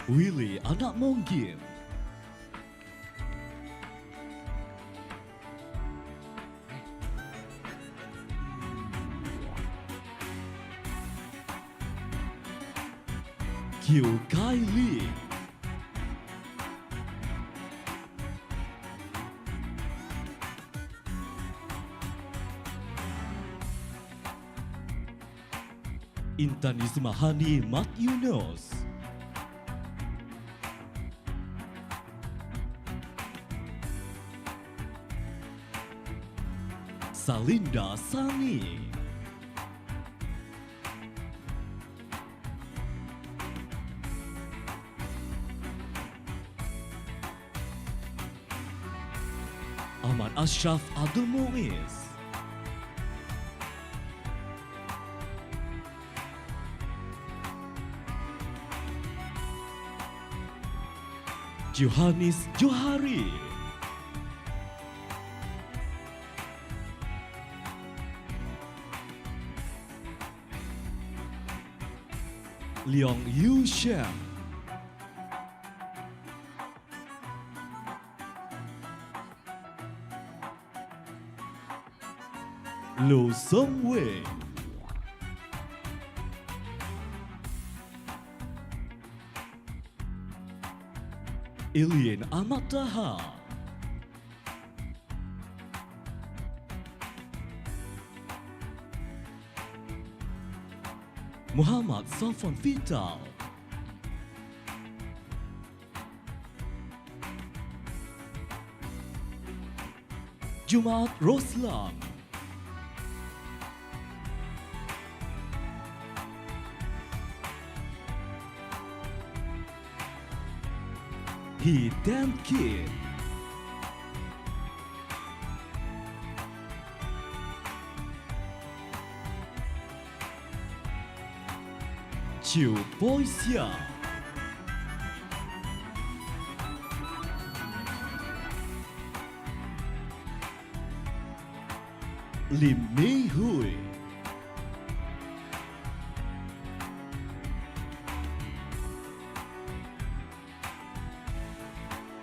Willy Anak Monggim. Kiu Kai Lee. Intan Ismahani Mat Yunus. Salinda Sani. Ahmad Ashraf Abdul Muiz. Johannes Johari. Leong Yu Shen. Lu Song Wei. Ilian Ahmad Taha. Muhammad Safwan Vital. Jumaat Roslan. He Damn Kid. Chiu Boysia. Lim Mei Hui.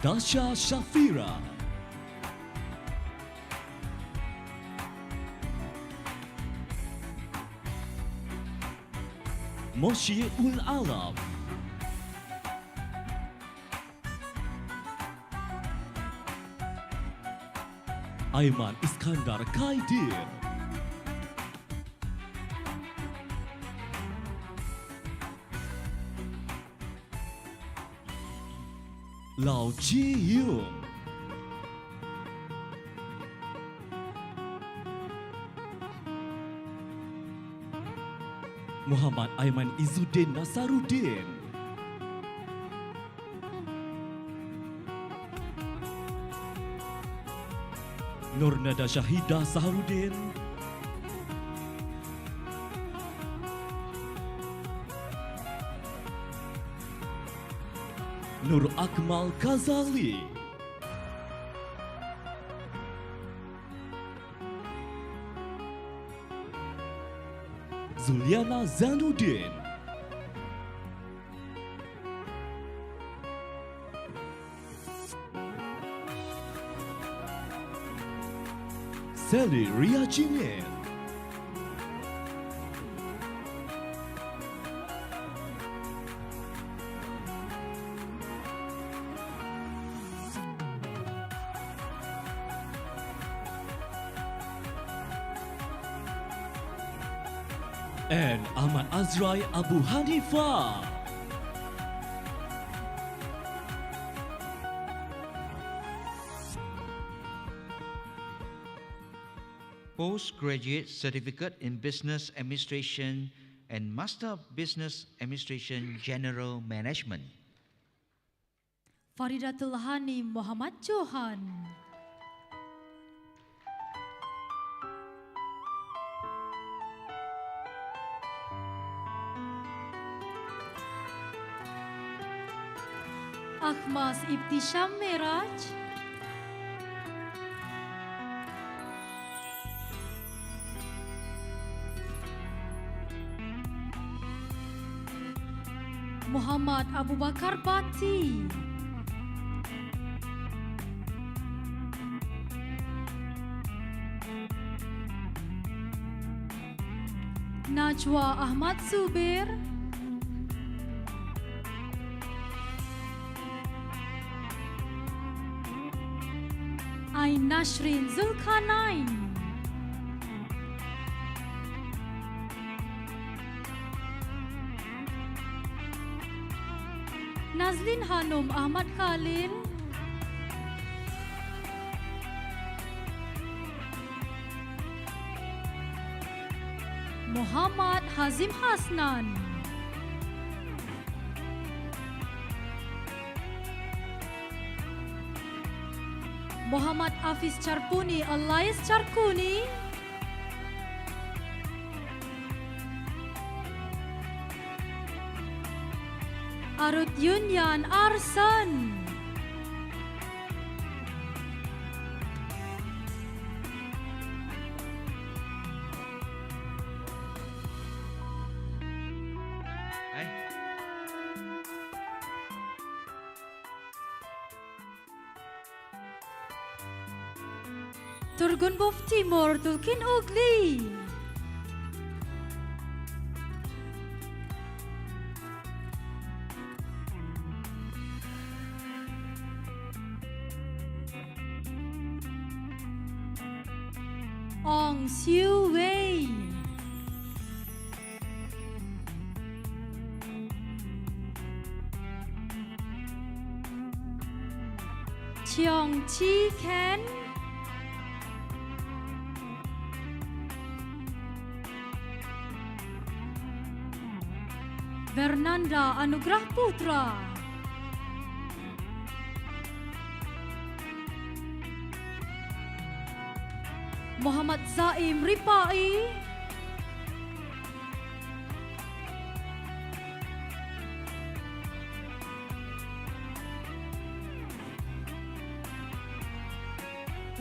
Tasha Shafira, Moshi Ul Alam, Aiman Iskandar Kaidir, Lau Ji Yung, Muhammad Aiman Izzuddin Nasaruddin, Nurnada Syahidah Saharuddin, Nur Akmal Kazali, Zuliana Zanuddin, Sally Riachinen, and Ahmad Azrai Abu Hanifah. Postgraduate Certificate in Business Administration and Master of Business Administration General Management. Faridatul Hani Muhammad Johan, Akhmas Ibtisham Miraj, Muhammad Abu Bakar Bati, Najwa Ahmad Zubair, Ain Nashrin Zulkarnain, Nazlin Hanum Ahmad Khalil, Muhammad Hazim Hasnan, Muhammad Hafiz Charpuni alias Charkuni, Arut Yunyan Arsan, Turgun Bof Timur Tulkin Ugli, Ong Siu Wei, Cheong Chi Ken, Fernanda Anugrah Putra, Muhammad Zaim Ripai,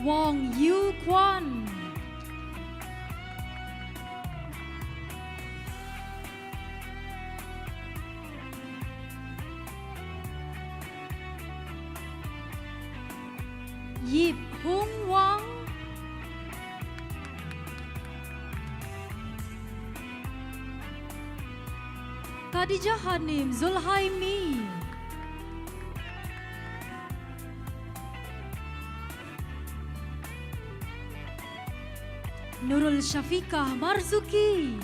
Wong Yu Kwan, Yip Hung Wang, Khadijah Hanim Zulhaimi, Nurul Syafiqah Marzuki,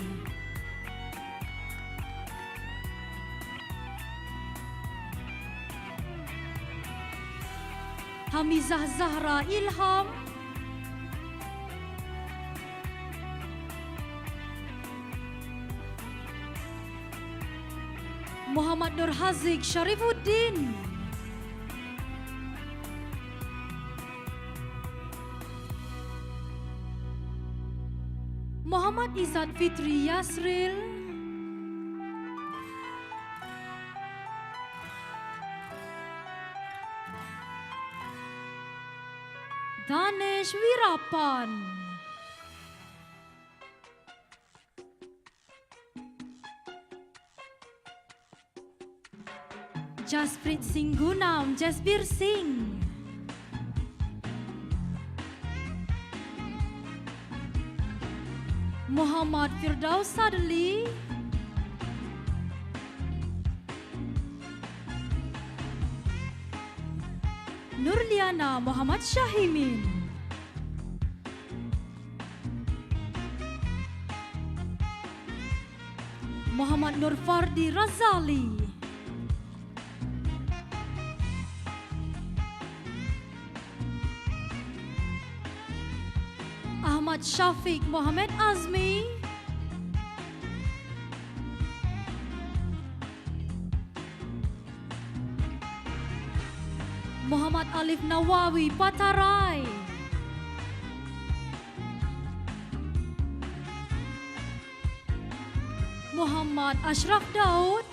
Hamizah Zahra Ilham, Muhammad Nur Haziq Sharifuddin, Muhammad Izzat Fitri Yasril, Danesh Wirapan, Jasprit Singh Gunam Jasbir Singh, Muhammad Firdaus Sadli, Nurliana Muhammad Syahimin, Muhammad Nur Fardi Razali, Ahmad Syafiq Muhammad Azmi, Muhammad Alif Nawawi Patarai, Muhammad Ashraf Daud,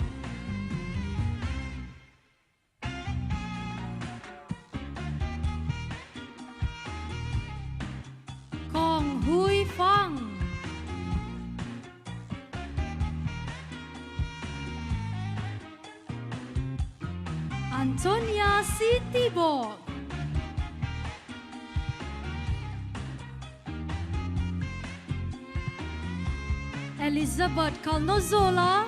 Kong Hui Fang, Antonia Sitibok, Elizabeth Kalnozola,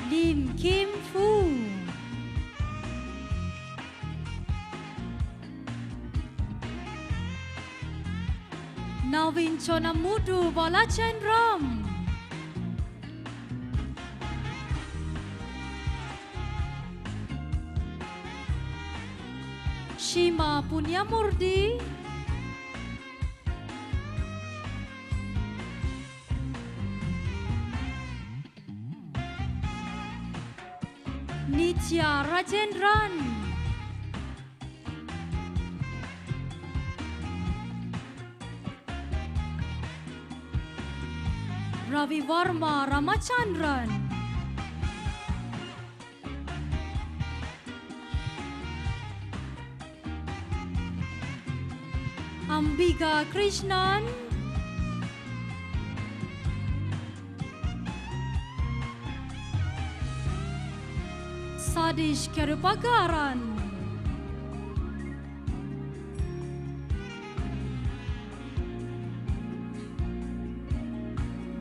Lim Kim Fu, Navin Chonamudu Balachandram, Shima Punyamurdi, Nitya Rajendran, Ravi Varma Ramachandran, Ambika Krishnan, Sadish Kerupagaran,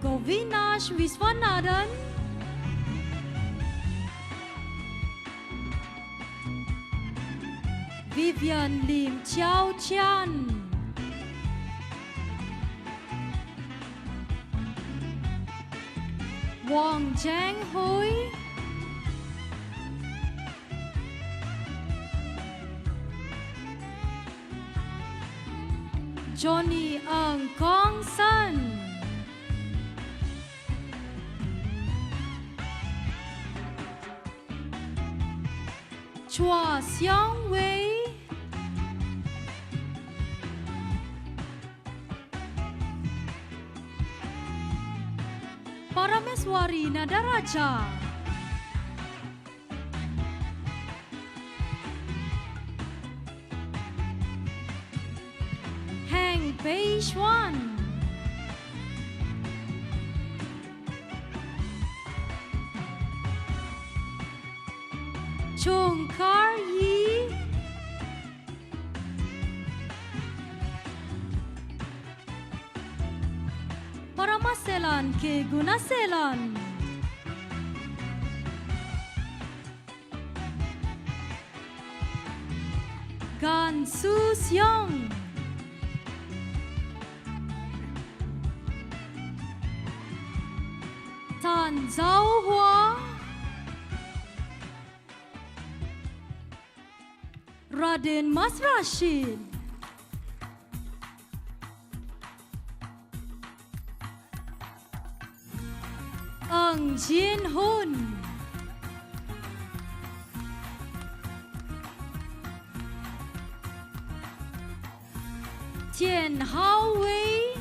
Govinash Viswanathan, Vivian Lim Chiao Chian, Wang Chang Hui, Johnny Ang Kong San, Chua Xiang Wei, Parameswari Nadaraja, Heng Pei Xuan, Chung Kar Yi, Paramaselan Ke Gunaselan, Gan Su Seong, Tan Zhao Hua, Raden Mas Rashid, Ang Jin Hun, Tian Hao Wei,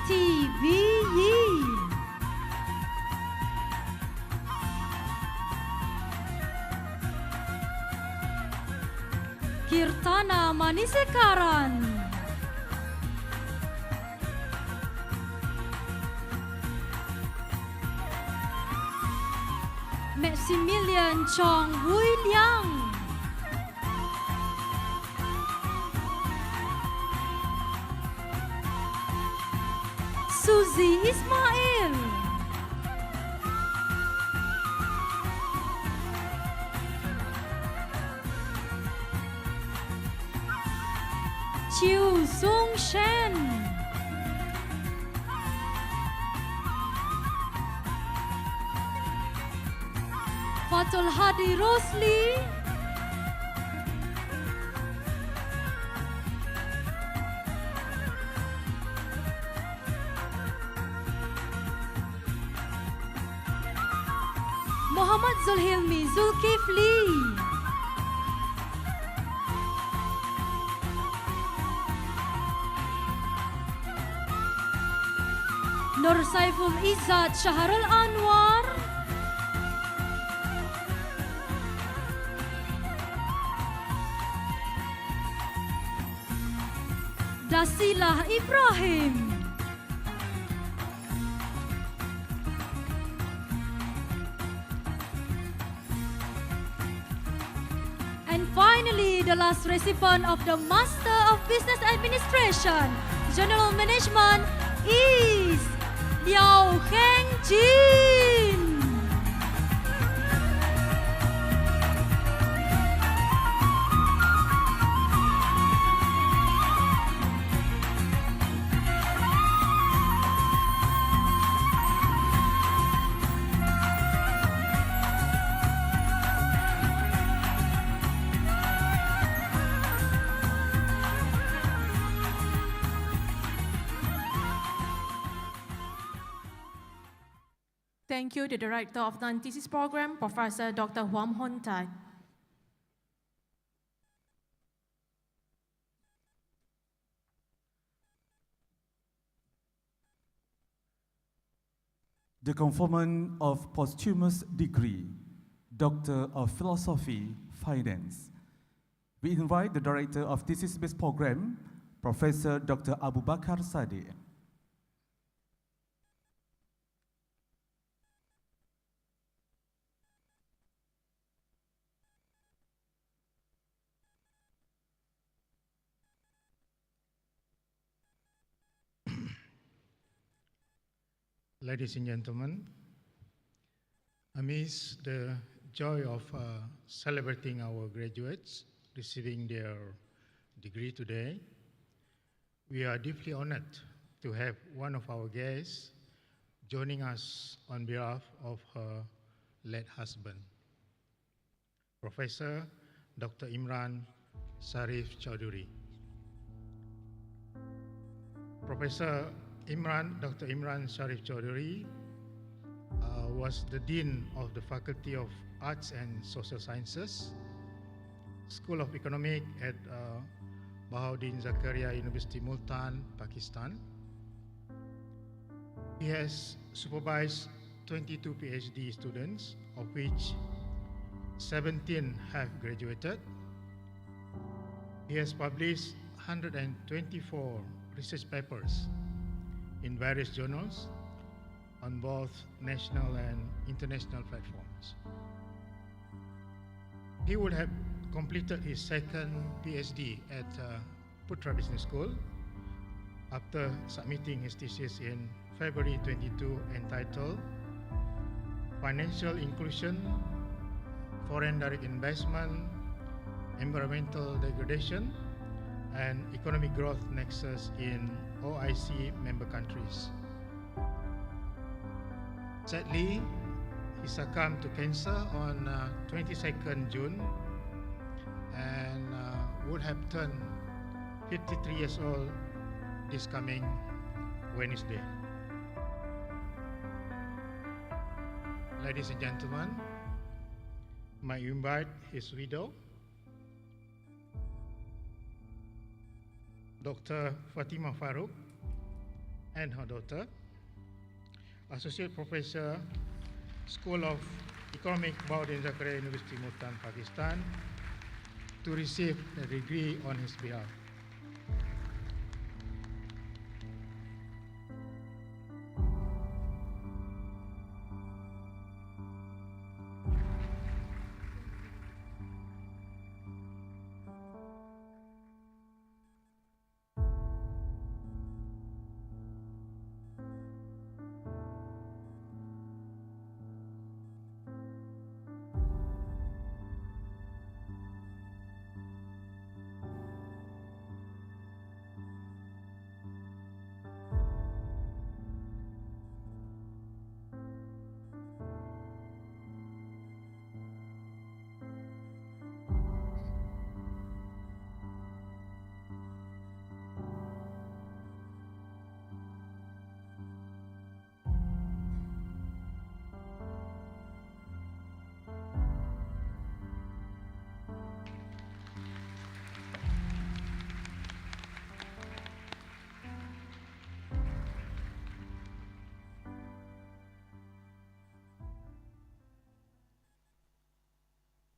TV Yi, Kirtana Manisekaran, Maximilian Chong Hui Liang, Suzy Ismail, Chiu Sung Shen, Fatul Hadi Rosli, Muhammad Zulhilmi Zulkifli, Nur Saiful Izzat Syahrul Anwar, Dasilah Ibrahim, and finally the last recipient of the Master of Business Administration, General Management is Liao Heng Jin. Thank you to the Director of the Non-Thesis Program, Professor Dr. Huam Hon Tai. The conferment of posthumous degree, Doctor of Philosophy, Finance. We invite the Director of Thesis-Based Program, Professor Dr. Abu Bakar Sadiq. Ladies and gentlemen, amidst the joy of celebrating our graduates receiving their degree today, we are deeply honored to have one of our guests joining us on behalf of her late husband, Professor Dr. Imran Sharif Chaudhuri. Dr. Imran Sharif Chaudhuri was the Dean of the Faculty of Arts and Social Sciences, School of Economic at Bahauddin Zakaria University, Multan, Pakistan. He has supervised 22 PhD students, of which 17 have graduated. He has published 124 research papers in various journals on both national and international platforms. He would have completed his second PhD at Putra Business School after submitting his thesis in February 22 entitled Financial Inclusion, Foreign Direct Investment, Environmental Degradation, and Economic Growth Nexus in OIC member countries. Sadly, he succumbed to cancer on 22nd June and would have turned 53 years old this coming Wednesday. Ladies and gentlemen, may I invite his widow, Dr. Fatima Farouk, and her daughter, Associate Professor, School of Economic, Bauddin Zakaria University, Multan, Pakistan, to receive the degree on his behalf.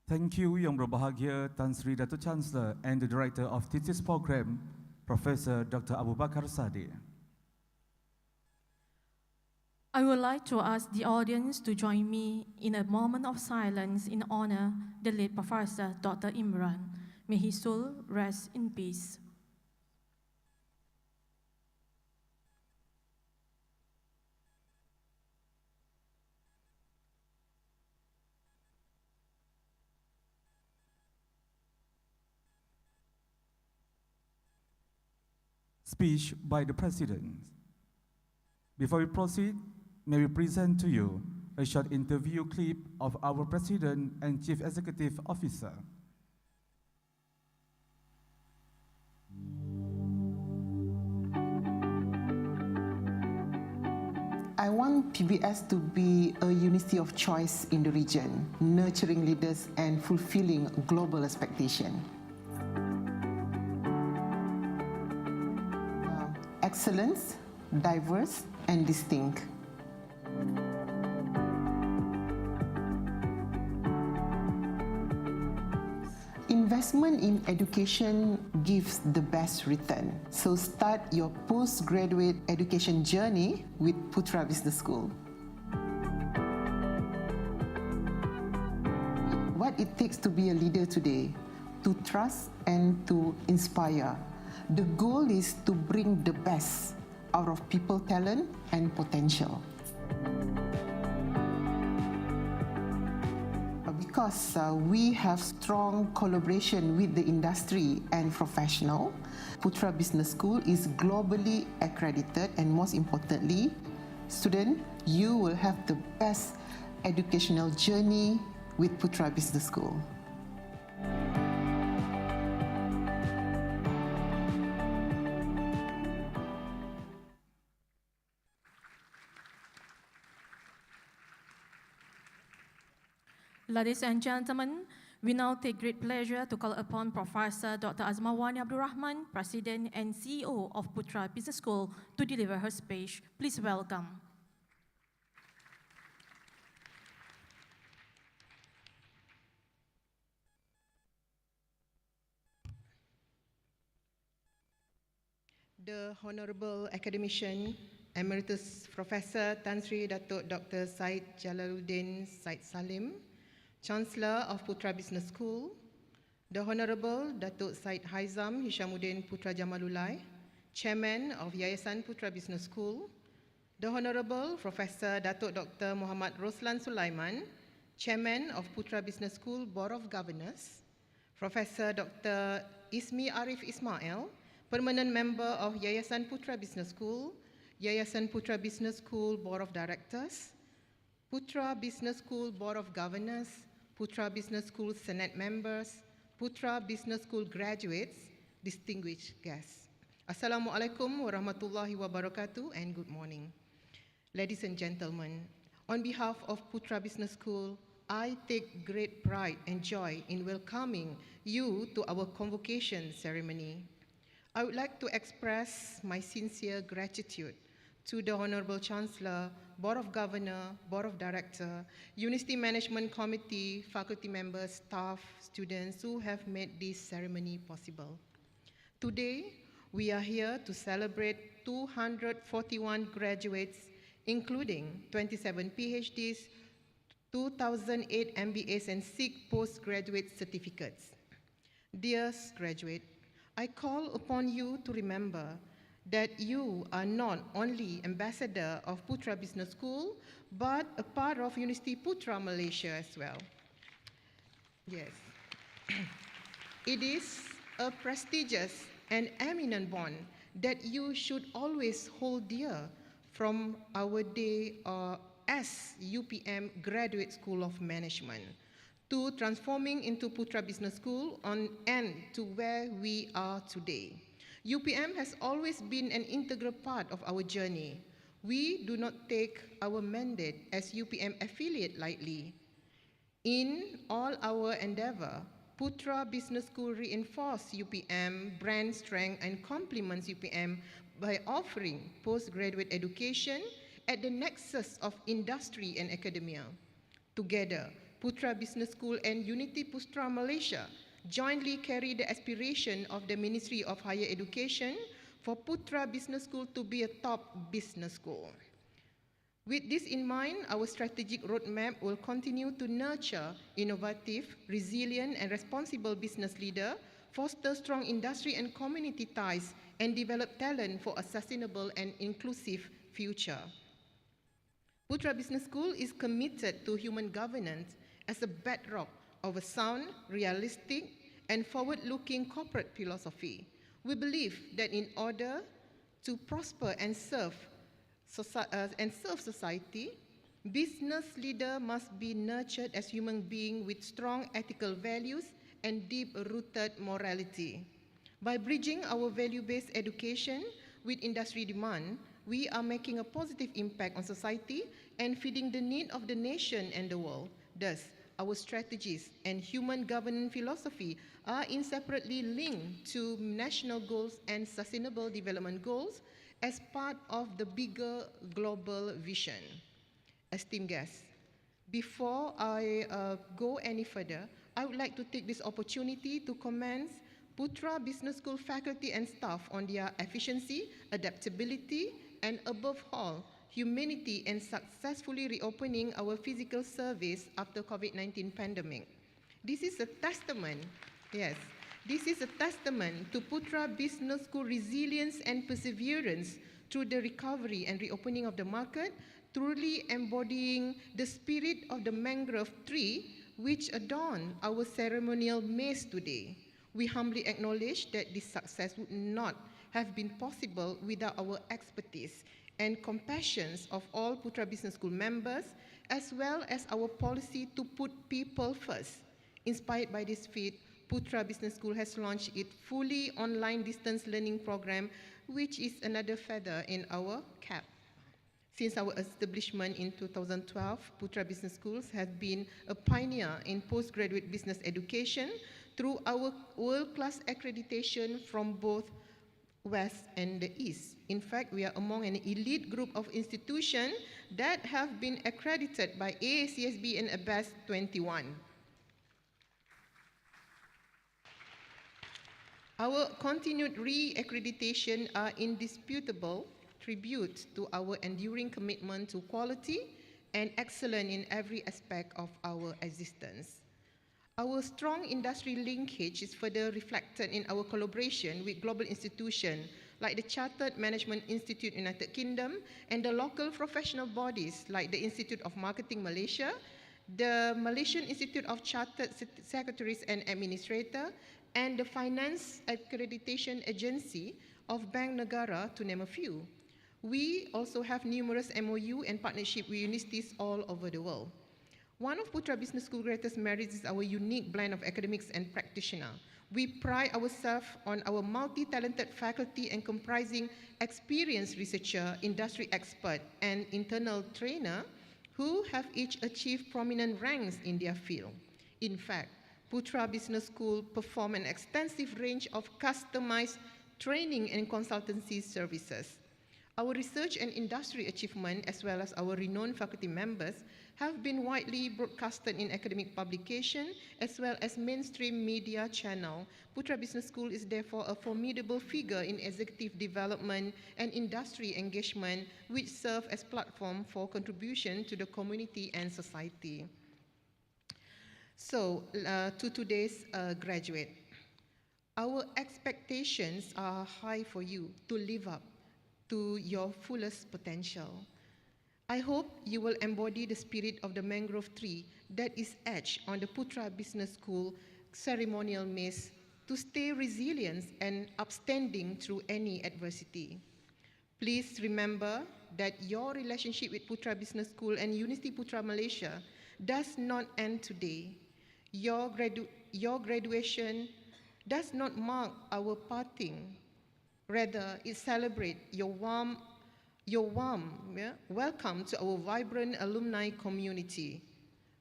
Thank you, Yang Berbahagia Tan Sri Datuk Chancellor and the Director of Thesis Program, Professor Dr. Abu Bakar Sadiq. I would like to ask the audience to join me in a moment of silence in honor the late Professor Dr. Imran. May his soul rest in peace. Speech by the President. Before we proceed, may we present to you a short interview clip of our President and Chief Executive Officer. I want PBS to be a university of choice in the region, nurturing leaders and fulfilling global expectation. Excellence, diverse, and distinct. Investment in education gives the best return. So start your postgraduate education journey with Putra Business School. What it takes to be a leader today, to trust and to inspire. The goal is to bring the best out of people, talent, and potential. Because we have strong collaboration with the industry and professional, Putra Business School is globally accredited, and most importantly, student, you will have the best educational journey with Putra Business School. Ladies and gentlemen, we now take great pleasure to call upon Professor Dr. Azmawani Abdul Rahman, President and CEO of Putra Business School, to deliver her speech. Please welcome. The Honorable Academician Emeritus Professor Tan Sri Datuk Dr. Syed Jalaluddin Syed Salim, Chancellor of Putra Business School, the Honorable Datuk Syed Haizam Hishamuddin Putra Jamalulai, Chairman of Yayasan Putra Business School, the Honorable Professor Datuk Dr. Muhammad Roslan Sulaiman, Chairman of Putra Business School Board of Governors, Professor Dr. Ismi Arif Ismail, Permanent Member of Yayasan Putra Business School, Yayasan Putra Business School Board of Directors, Putra Business School Board of Governors, Putra Business School Senate members, Putra Business School graduates, distinguished guests. Assalamualaikum warahmatullahi wabarakatuh and good morning. Ladies and gentlemen, on behalf of Putra Business School, I take great pride and joy in welcoming you to our convocation ceremony. I would like to express my sincere gratitude to the Honorable Chancellor, Board of Governors, Board of Directors, University Management Committee, faculty members, staff, students who have made this ceremony possible. Today, we are here to celebrate 241 graduates, including 27 PhDs, 2008 MBAs, and 6 postgraduate certificates. Dear graduate, I call upon you to remember that you are not only ambassador of Putra Business School, but a part of University Putra Malaysia as well. Yes. It is a prestigious and eminent bond that you should always hold dear from our day as UPM Graduate School of Management to transforming into Putra Business School and to where we are today. UPM has always been an integral part of our journey. We do not take our mandate as UPM affiliate lightly. In all our endeavor, Putra Business School reinforces UPM brand strength and complements UPM by offering postgraduate education at the nexus of industry and academia. Together, Putra Business School and Unity Putra Malaysia jointly carry the aspiration of the Ministry of Higher Education for Putra Business School to be a top business school. With this in mind, our strategic roadmap will continue to nurture innovative, resilient, and responsible business leaders, foster strong industry and community ties, and develop talent for a sustainable and inclusive future. Putra Business School is committed to human governance as a bedrock of a sound, realistic, and forward-looking corporate philosophy. We believe that in order to prosper and serve society, business leaders must be nurtured as human beings with strong ethical values and deep-rooted morality. By bridging our value-based education with industry demand, we are making a positive impact on society and feeding the need of the nation and the world. Thus, our strategies and human governance philosophy are inseparably linked to national goals and sustainable development goals as part of the bigger global vision. Esteemed guests, before I go any further, I would like to take this opportunity to commend Putra Business School faculty and staff on their efficiency, adaptability, and above all, humanity in successfully reopening our physical service after COVID-19 pandemic. This is a testament, yes, this is a testament to Putra Business School resilience and perseverance through the recovery and reopening of the market, truly embodying the spirit of the mangrove tree which adorn our ceremonial maze today. We humbly acknowledge that this success would not have been possible without our expertise and compassion of all Putra Business School members, as well as our policy to put people first. Inspired by this feat, Putra Business School has launched its fully online distance learning program, which is another feather in our cap. Since our establishment in 2012, Putra Business Schools has been a pioneer in postgraduate business education through our world-class accreditation from both West and the East. In fact, we are among an elite group of institutions that have been accredited by AACSB and ABAS 21. Our continued re-accreditation are indisputable tribute to our enduring commitment to quality and excellence in every aspect of our existence. Our strong industry linkage is further reflected in our collaboration with global institutions like the Chartered Management Institute United Kingdom and the local professional bodies like the Institute of Marketing Malaysia, the Malaysian Institute of Chartered Secretaries and Administrators, and the Finance Accreditation Agency of Bank Negara, to name a few. We also have numerous MOU and partnership with universities all over the world. One of Putra Business School's greatest merits is our unique blend of academics and practitioner. We pride ourselves on our multi-talented faculty and comprising experienced researcher, industry expert, and internal trainer who have each achieved prominent ranks in their field. In fact, Putra Business School perform an extensive range of customized training and consultancy services. Our research and industry achievement, as well as our renowned faculty members, have been widely broadcasted in academic publication as well as mainstream media channel. Putra Business School is therefore a formidable figure in executive development and industry engagement, which serve as platform for contribution to the community and society. So, to today's graduate, our expectations are high for you to live up to your fullest potential. I hope you will embody the spirit of the mangrove tree that is etched on the Putra Business School ceremonial maze to stay resilient and upstanding through any adversity. Please remember that your relationship with Putra Business School and University Putra Malaysia does not end today. Your graduation does not mark our parting. Rather, it celebrates your warm welcome to our vibrant alumni community.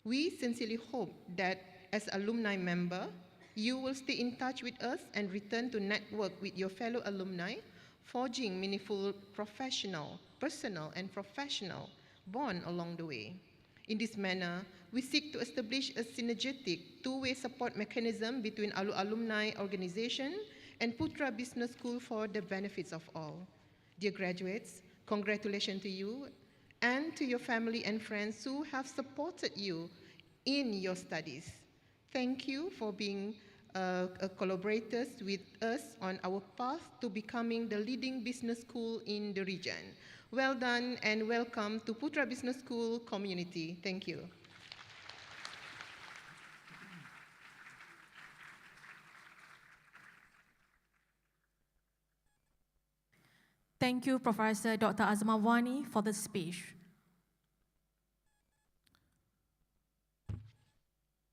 We sincerely hope that as alumni member, you will stay in touch with us and return to network with your fellow alumni, forging meaningful personal and professional bond along the way. In this manner, we seek to establish a synergetic two-way support mechanism between alumni organization and Putra Business School for the benefits of all. Dear graduates, congratulations to you and to your family and friends who have supported you in your studies. Thank you for being collaborators with us on our path to becoming the leading business school in the region. Well done and welcome to Putra Business School community. Thank you. Thank you, Professor Dr. Azmawani, for the speech.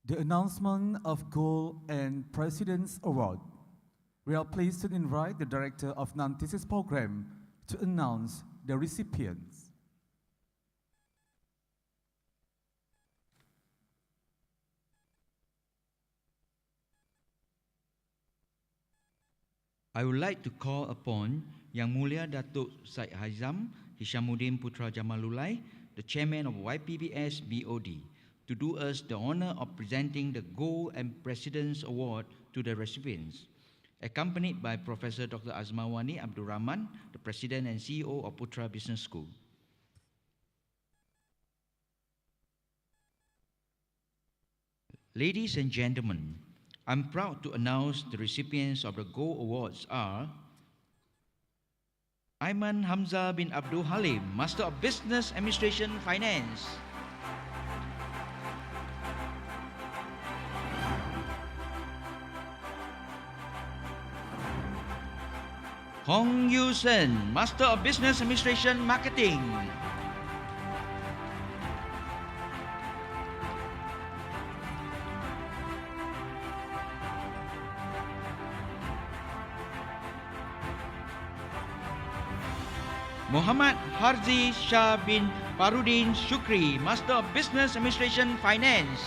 The announcement of Gold and President's Award. We are pleased to invite the Director of Non-Thesis Program to announce the recipients. I would like to call upon Yang Mulia Datuk Syed Haizam Hishamuddin Putra Jamalulai, the Chairman of YPBS BOD, to do us the honor of presenting the Gold and President's Award to the recipients, accompanied by Professor Dr. Azmawani Abdul Rahman, the President and CEO of Putra Business School. Ladies and gentlemen, I'm proud to announce the recipients of the Gold Awards are Aiman Hamza bin Abdul Halim, Master of Business Administration Finance. Hong Yu Sen, Master of Business Administration Marketing. Muhammad Harzi Shah bin Farudin Shukri, Master of Business Administration Finance.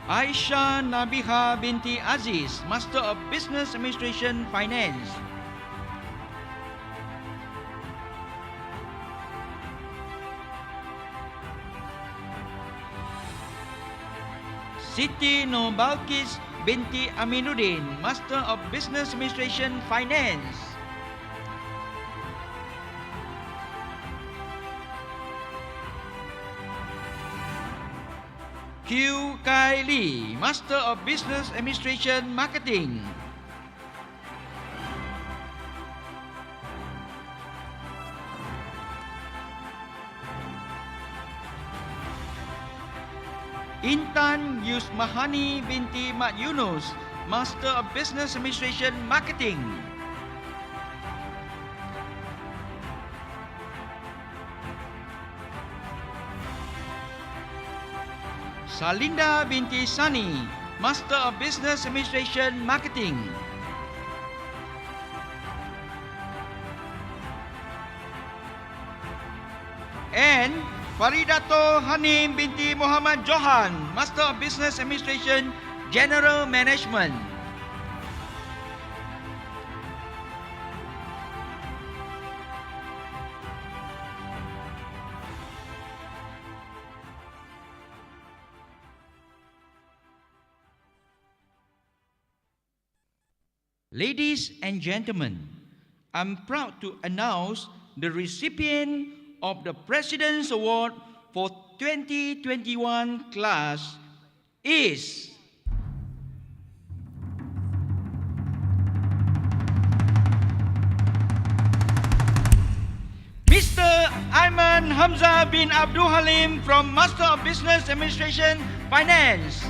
Aisha Nabiha binti Aziz, Master of Business Administration Finance. Siti Nur Balkis binti Aminuddin, Master of Business Administration Finance. Q. Kai Lee, Master of Business Administration Marketing. Intan Yusmahani binti Mat Yunus, Master of Business Administration Marketing. Salinda binti Sani, Master of Business Administration Marketing. And Faridato Hanim binti Muhammad Johan, Master of Business Administration General Management. Ladies and gentlemen, I'm proud to announce the recipient of the President's Award for 2021 class is Mr. Aiman Hamzah bin Abdul Halim from Master of Business Administration Finance.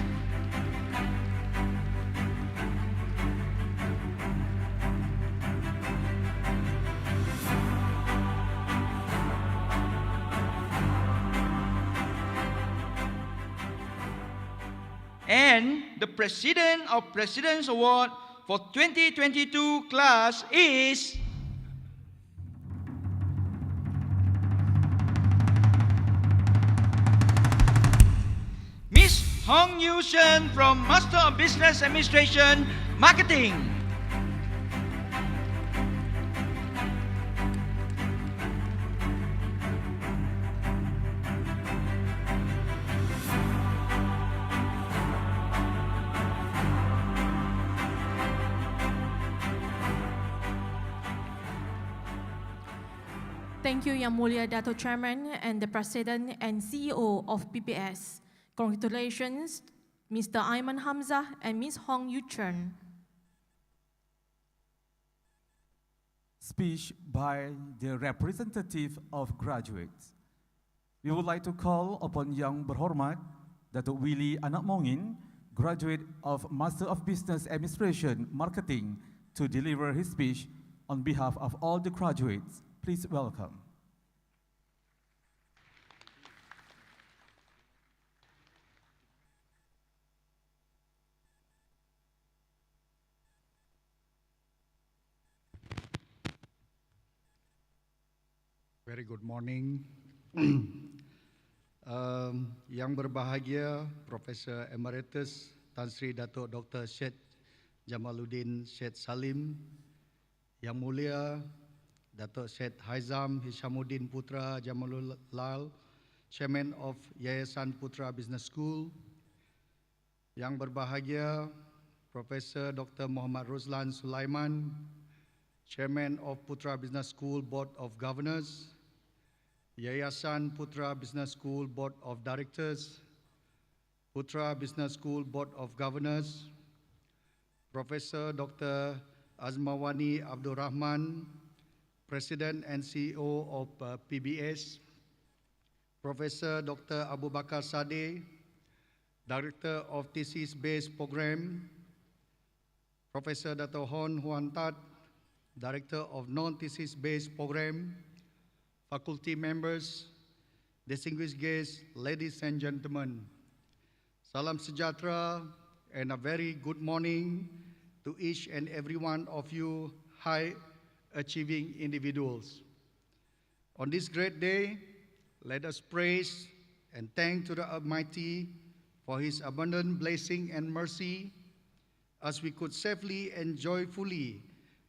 And the President of President's Award for 2022 class is Miss Hong Yu Shen from Master of Business Administration Marketing. Thank you, Yang Mulia Dato Chairman and the President and CEO of PBS. Congratulations, Mr. Aiman Hamzah and Ms. Hong Yu Chen. Speech by the representative of graduates. We would like to call upon Yang Berhormat Datuk Willy Anak Mongin, graduate of Master of Business Administration Marketing, to deliver his speech on behalf of all the graduates. Please welcome. Very good morning. Yang berbahagia Profesor Emeritus Tan Sri Datuk Dr. Syed Jamaluddin Syed Salim, Yang Mulia Datuk Syed Haizam Hishamuddin Putra Jamalulal, Chairman of Yayasan Putra Business School, Yang berbahagia Profesor Dr. Muhammad Roslan Sulaiman, Chairman of Putra Business School Board of Governors, Yayasan Putra Business School Board of Directors, Putra Business School Board of Governors, Professor Dr. Azmawani Abdul Rahman, President and CEO of PBS, Professor Dr. Abu Bakar Sadeh, Director of Thesis-Based Program, Professor Dato Hon Huan Tat, Director of Non-Thesis-Based Program, faculty members, distinguished guests, ladies and gentlemen, salam sejahtera and a very good morning to each and every one of you high-achieving individuals. On this great day, let us praise and thank to the Almighty for His abundant blessing and mercy as we could safely and joyfully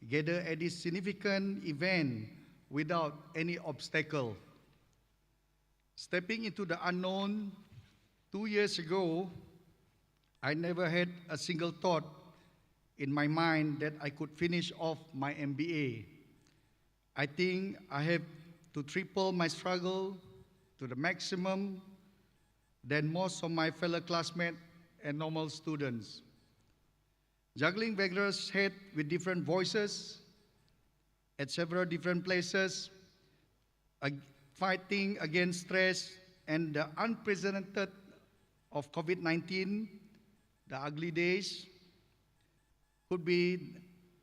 gather at this significant event without any obstacle. Stepping into the unknown 2 years ago, I never had a single thought in my mind that I could finish off my MBA. I think I have to triple my struggle to the maximum than most of my fellow classmates and normal students. Juggling various heads with different voices at several different places, fighting against stress and the unprecedented of COVID-19, the ugly days, could be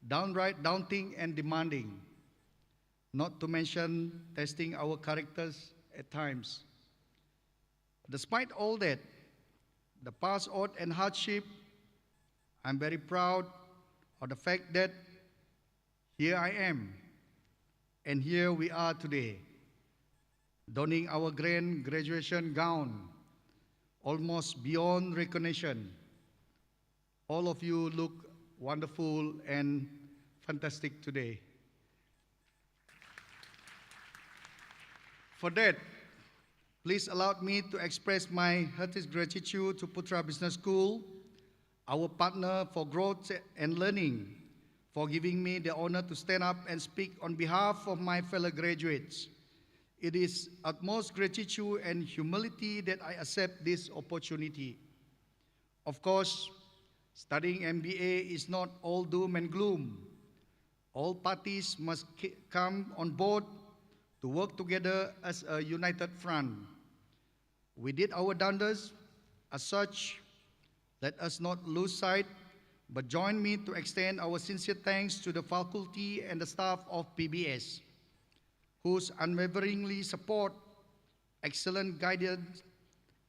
downright daunting and demanding, not to mention testing our characters at times. Despite all that, the past odd and hardship, I'm very proud of the fact that here I am, and here we are today, donning our grand graduation gown, almost beyond recognition. All of you look wonderful and fantastic today. For that, please allow me to express my heartiest gratitude to Putra Business School, our partner for growth and learning, for giving me the honor to stand up and speak on behalf of my fellow graduates. It is utmost gratitude and humility that I accept this opportunity. Of course, studying MBA is not all doom and gloom. All parties must come on board to work together as a united front. We did our darndest. As such, let us not lose sight, but join me to extend our sincere thanks to the faculty and the staff of PBS, whose unwaveringly support, excellent guidance,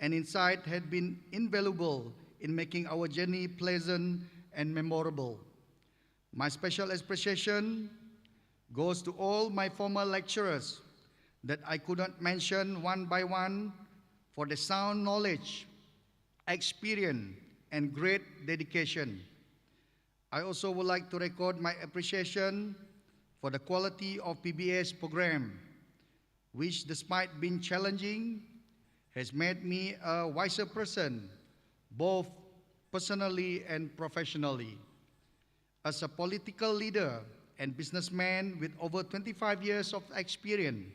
and insight had been invaluable in making our journey pleasant and memorable. My special appreciation goes to all my former lecturers that I could not mention one by one for the sound knowledge, experience, and great dedication. I also would like to record my appreciation for the quality of PBS program, which despite being challenging, has made me a wiser person, both personally and professionally. As a political leader and businessman with over 25 years of experience,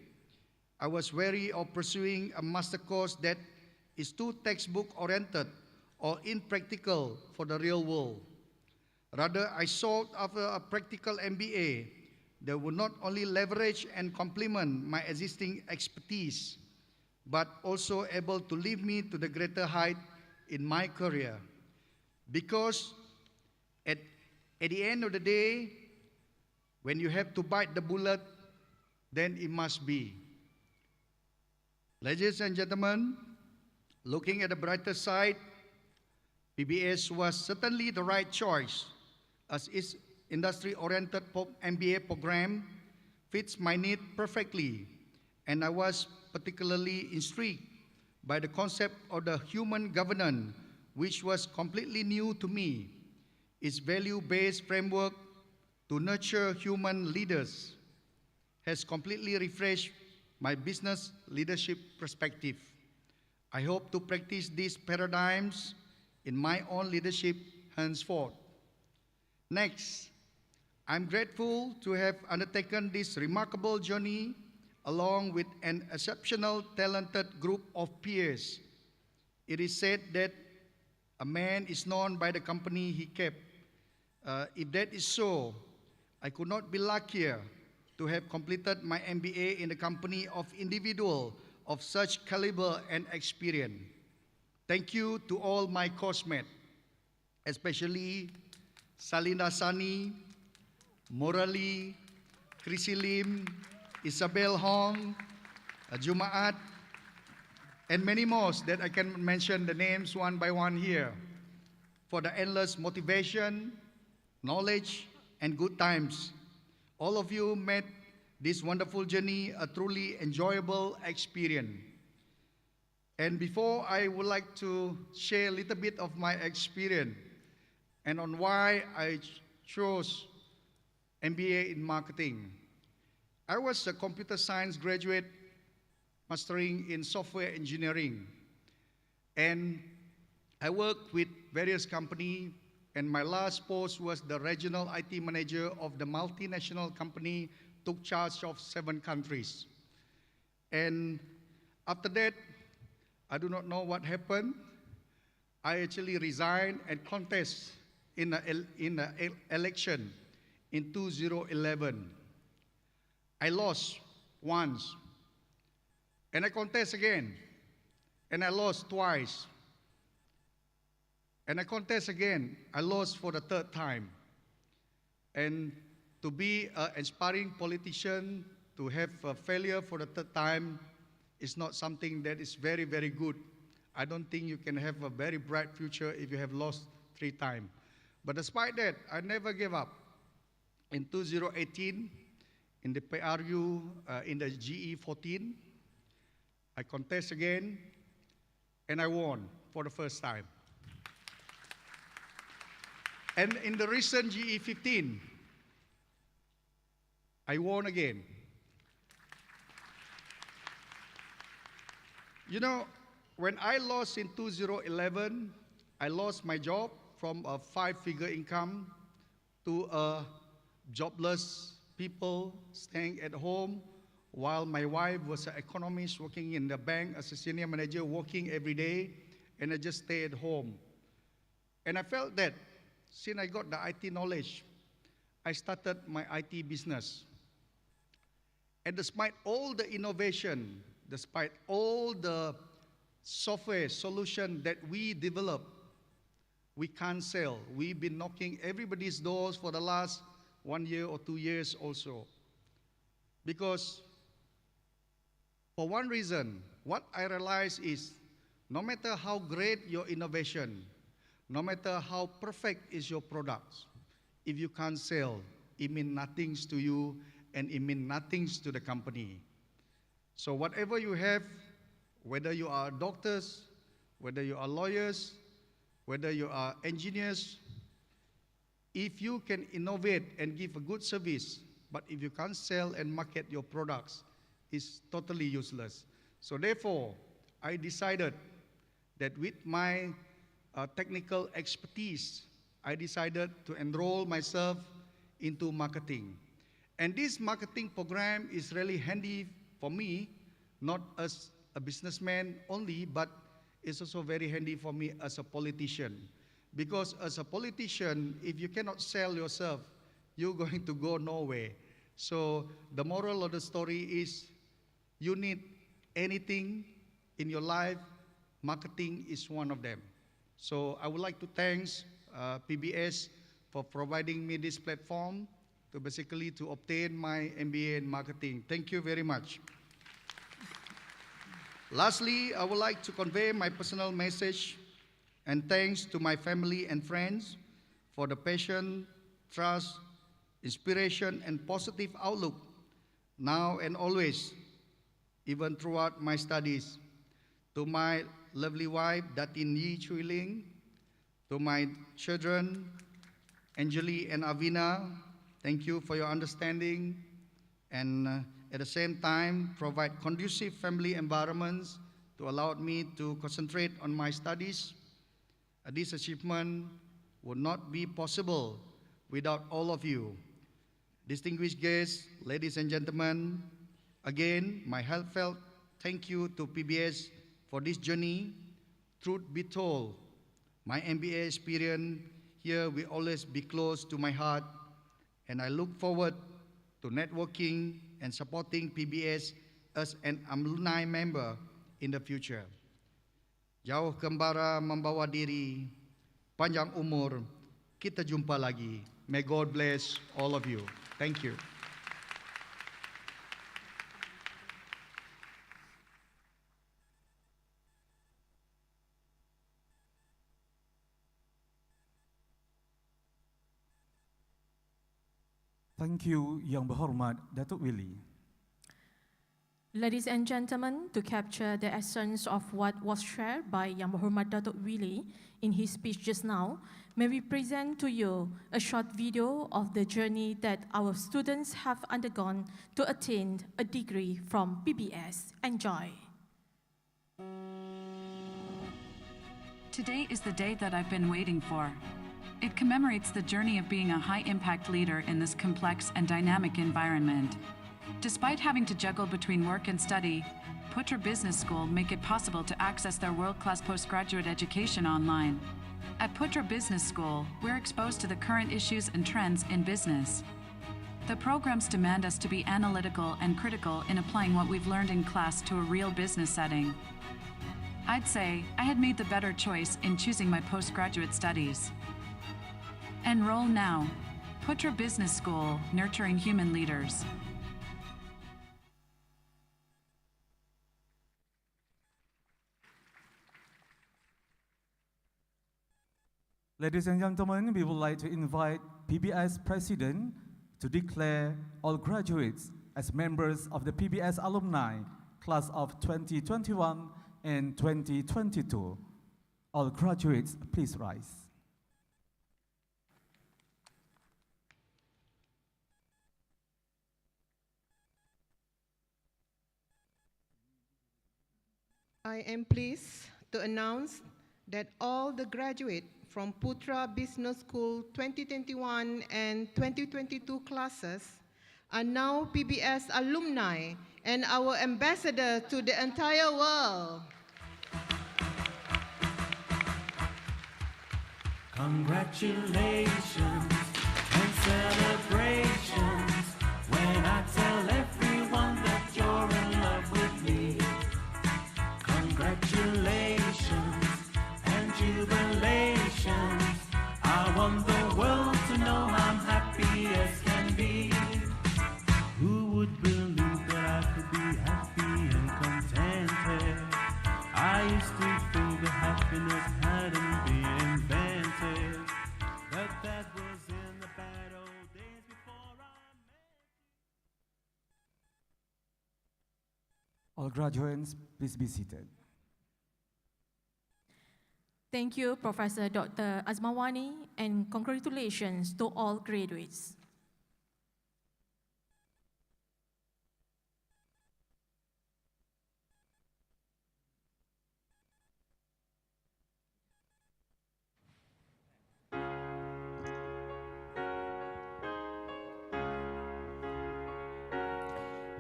I was wary of pursuing a master course that is too textbook-oriented or impractical for the real world. Rather, I sought after a practical MBA that would not only leverage and complement my existing expertise, but also able to lead me to the greater height in my career. Because at the end of the day, when you have to bite the bullet, then it must be. Ladies and gentlemen, looking at the brighter side, PBS was certainly the right choice, as its industry-oriented MBA program fits my need perfectly, and I was particularly intrigued by the concept of the human governance, which was completely new to me. Its value-based framework to nurture human leaders has completely refreshed my business leadership perspective. I hope to practice these paradigms in my own leadership henceforth. Next, I'm grateful to have undertaken this remarkable journey along with an exceptional talented group of peers. It is said that a man is known by the company he kept. If that is so, I could not be luckier to have completed my MBA in the company of individuals of such caliber and experience. Thank you to all my coursemates, especially Salina Sani, Morali, Chrissy Lim, Isabel Hong, Jumaat, and many more that I can mention the names one by one here, for the endless motivation, knowledge, and good times. All of you made this wonderful journey a truly enjoyable experience. And before, I would like to share a little bit of my experience and on why I chose MBA in marketing. I was a computer science graduate mastering in software engineering. And I worked with various companies, and my last post was the regional IT manager of the multinational company, took charge of 7 countries. And after that, I do not know what happened. I actually resigned and contest in the election in 2011. I lost once, and I contest again, and I lost twice. And I contest again, I lost for the 3rd time. And to be an aspiring politician, to have a failure for the 3rd time is not something that is very, very good. I don't think you can have a very bright future if you have lost 3 times. But despite that, I never gave up. In 2018, in the PRU, in the GE14, I contest again, and I won for the first time. And in the recent GE15, I won again. You know, when I lost in 2011, I lost my job from a 5-figure income to a jobless people staying at home, while my wife was an economist working in the bank as a senior manager, working every day, and I just stay at home. And I felt that since I got the IT knowledge, I started my IT business. And despite all the innovation, despite all the software solution that we develop, we can't sell. We've been knocking everybody's doors for the last 1 year or 2 years also. Because for one reason, what I realize is no matter how great your innovation, no matter how perfect is your products, if you can't sell, it means nothing to you and it means nothing to the company. So whatever you have, whether you are doctors, whether you are lawyers, whether you are engineers, if you can innovate and give a good service, but if you can't sell and market your products, it's totally useless. So therefore, I decided that with my technical expertise, I decided to enroll myself into marketing. And this marketing program is really handy for me, not as a businessman only, but it's also very handy for me as a politician. Because as a politician, if you cannot sell yourself, you're going to go nowhere. So the moral of the story is you need anything in your life, marketing is one of them. So I would like to thank PBS for providing me this platform to basically to obtain my MBA in marketing. Thank you very much. Lastly, I would like to convey my personal message and thanks to my family and friends for the passion, trust, inspiration, and positive outlook now and always, even throughout my studies. To my lovely wife, Datin Yi Chui Ling, to my children, Anjali and Avina, thank you for your understanding and at the same time provide conducive family environments to allow me to concentrate on my studies. This achievement would not be possible without all of you. Distinguished guests, ladies and gentlemen, again, my heartfelt thank you to PBS for this journey. Truth be told, my MBA experience here will always be close to my heart, and I look forward to networking and supporting PBS as an alumni member in the future. Jauh kembara membawa diri, panjang umur, kita jumpa lagi. May God bless all of you. Thank you. Thank you, Yang Berhormat Datuk Willy. Ladies and gentlemen, to capture the essence of what was shared by Yang Berhormat Datuk Willy in his speech just now, may we present to you a short video of the journey that our students have undergone to attain a degree from PBS. Enjoy. Today is the day that I've been waiting for. It commemorates the journey of being a high-impact leader in this complex and dynamic environment. Despite having to juggle between work and study, Putra Business School make it possible to access their world-class postgraduate education online. At Putra Business School, we're exposed to the current issues and trends in business. The programs demand us to be analytical and critical in applying what we've learned in class to a real business setting. I'd say I had made the better choice in choosing my postgraduate studies. Enroll now. Putra Business School, nurturing human leaders. Ladies and gentlemen, we would like to invite PBS President to declare all graduates as members of the PBS Alumni Class of 2021 and 2022. All graduates, please rise. I am pleased to announce that all the graduates from Putra Business School 2021 and 2022 classes are now PBS alumni and our ambassador to the entire world. Congratulations and celebrations when I tell everyone that you're in love with me. Congratulations and jubilations. I want the world to know I'm happy as can be. Who would believe that I could be happy and contented? I used to think that happiness hadn't been invented, but that was in the bad old days before I met. All graduates, please be seated. Thank you, Professor Dr. Azmawani, and congratulations to all graduates.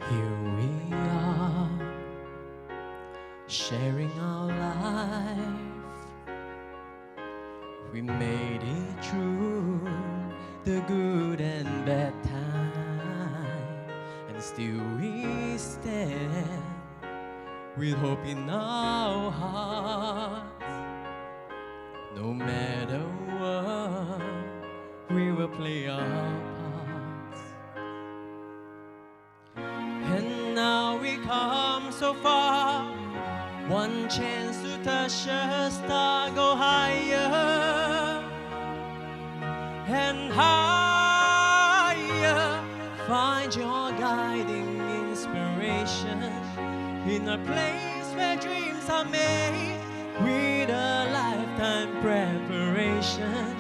Here we are, sharing our life. We made it through the good and bad time, and still we stand with hope in our hearts. No matter what, we will play our parts. And now we come so far, one chance to touch a star, go higher and higher. Find your guiding inspiration in a place where dreams are made with a lifetime preparation.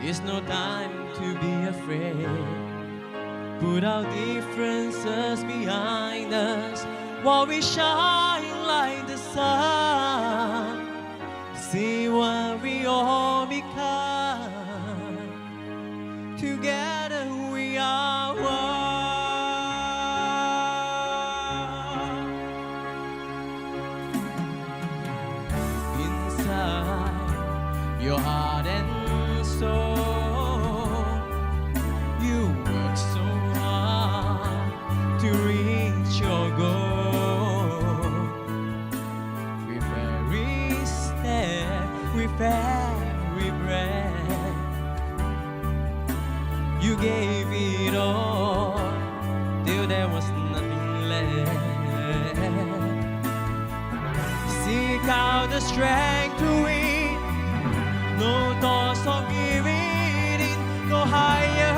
It's no time to be afraid. Put our differences behind us while we shine like the sun. See what we all become. Together we are one. Inside your heart and soul, you work so hard to reach your goal. With every step, with every breath, you gave it all till there was nothing left. Seek out the strength to win, no thoughts of giving in. Go higher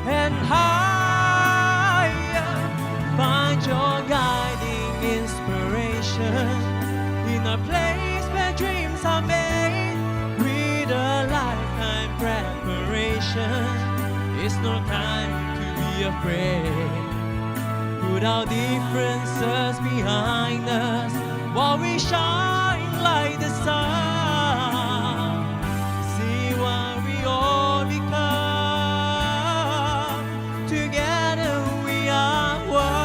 and higher. Find your guiding inspiration in a place where dreams are made with a lifetime preparation. It's no time to be afraid. Put our differences behind us while we shine like the sun. See what we all become. Together we are one.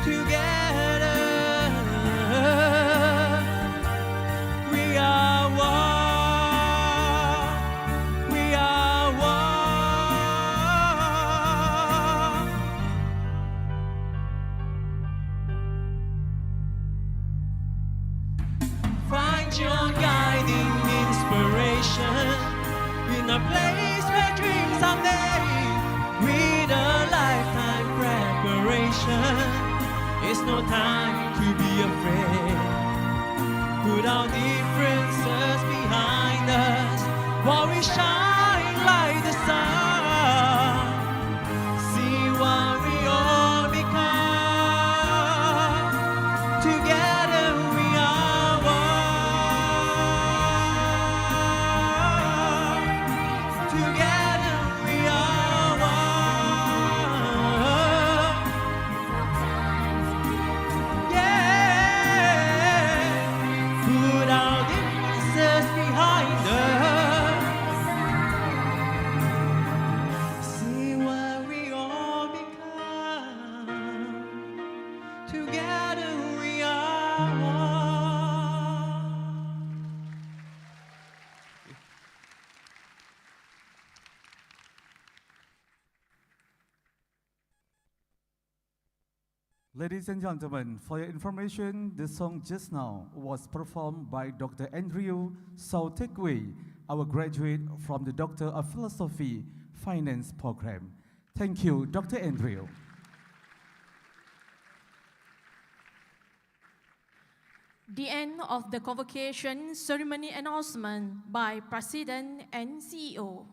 Together we are one. We are one. Find your guiding inspiration in a place where dreams are made. With a lifetime preparation, it's no time to be afraid. Put our differences behind us while we shine like the sun. See what we all become. Together we are one. Together we are one. Yeah. Put our differences behind us. See what we all become. Together we are one. Ladies and gentlemen, for your information, the song just now was performed by Dr. Andrew Sautekwe, our graduate from the Doctor of Philosophy Finance program. Thank you, Dr. Andrew. The end of the convocation ceremony announcement by President and CEO.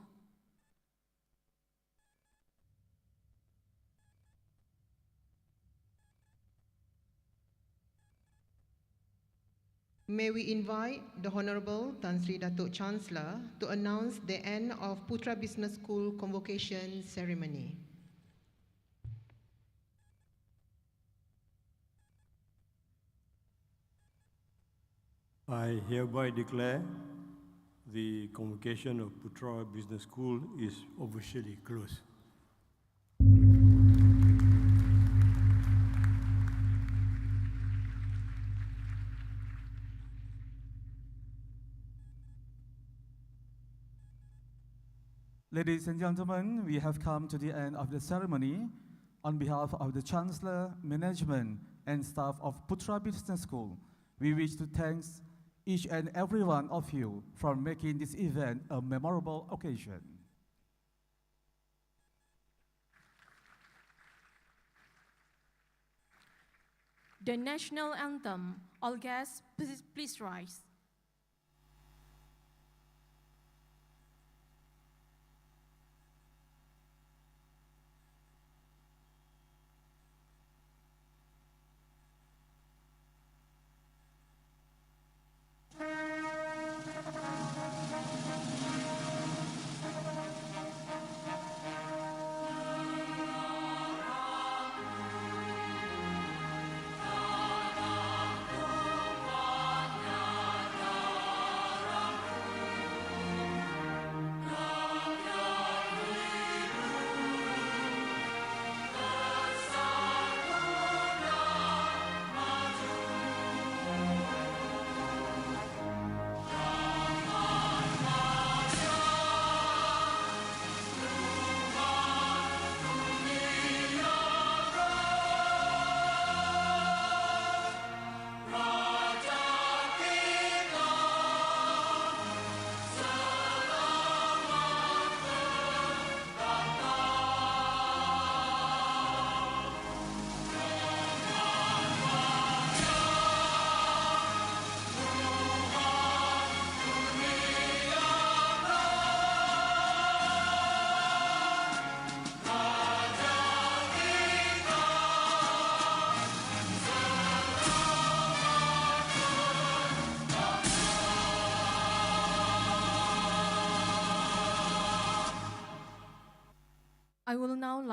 May we invite the Honorable Tan Sri Datuk Chancellor to announce the end of Putra Business School convocation ceremony. I hereby declare the convocation of Putra Business School is officially closed. Ladies and gentlemen, we have come to the end of the ceremony. On behalf of the Chancellor, management, and staff of Putra Business School, we wish to thank each and every one of you for making this event a memorable occasion. The national anthem. All guests, please rise.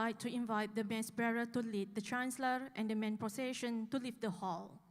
like to invite the mace bearer to lead the Chancellor and the main procession to leave the hall.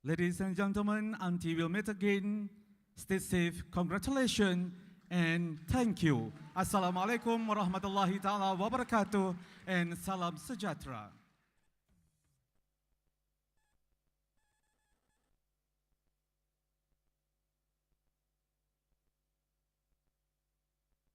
Ladies and gentlemen, until we'll meet again, stay safe, congratulations, and thank you. Assalamualaikum warahmatullahi ta'ala wabarakatuh, and salam sejahtera.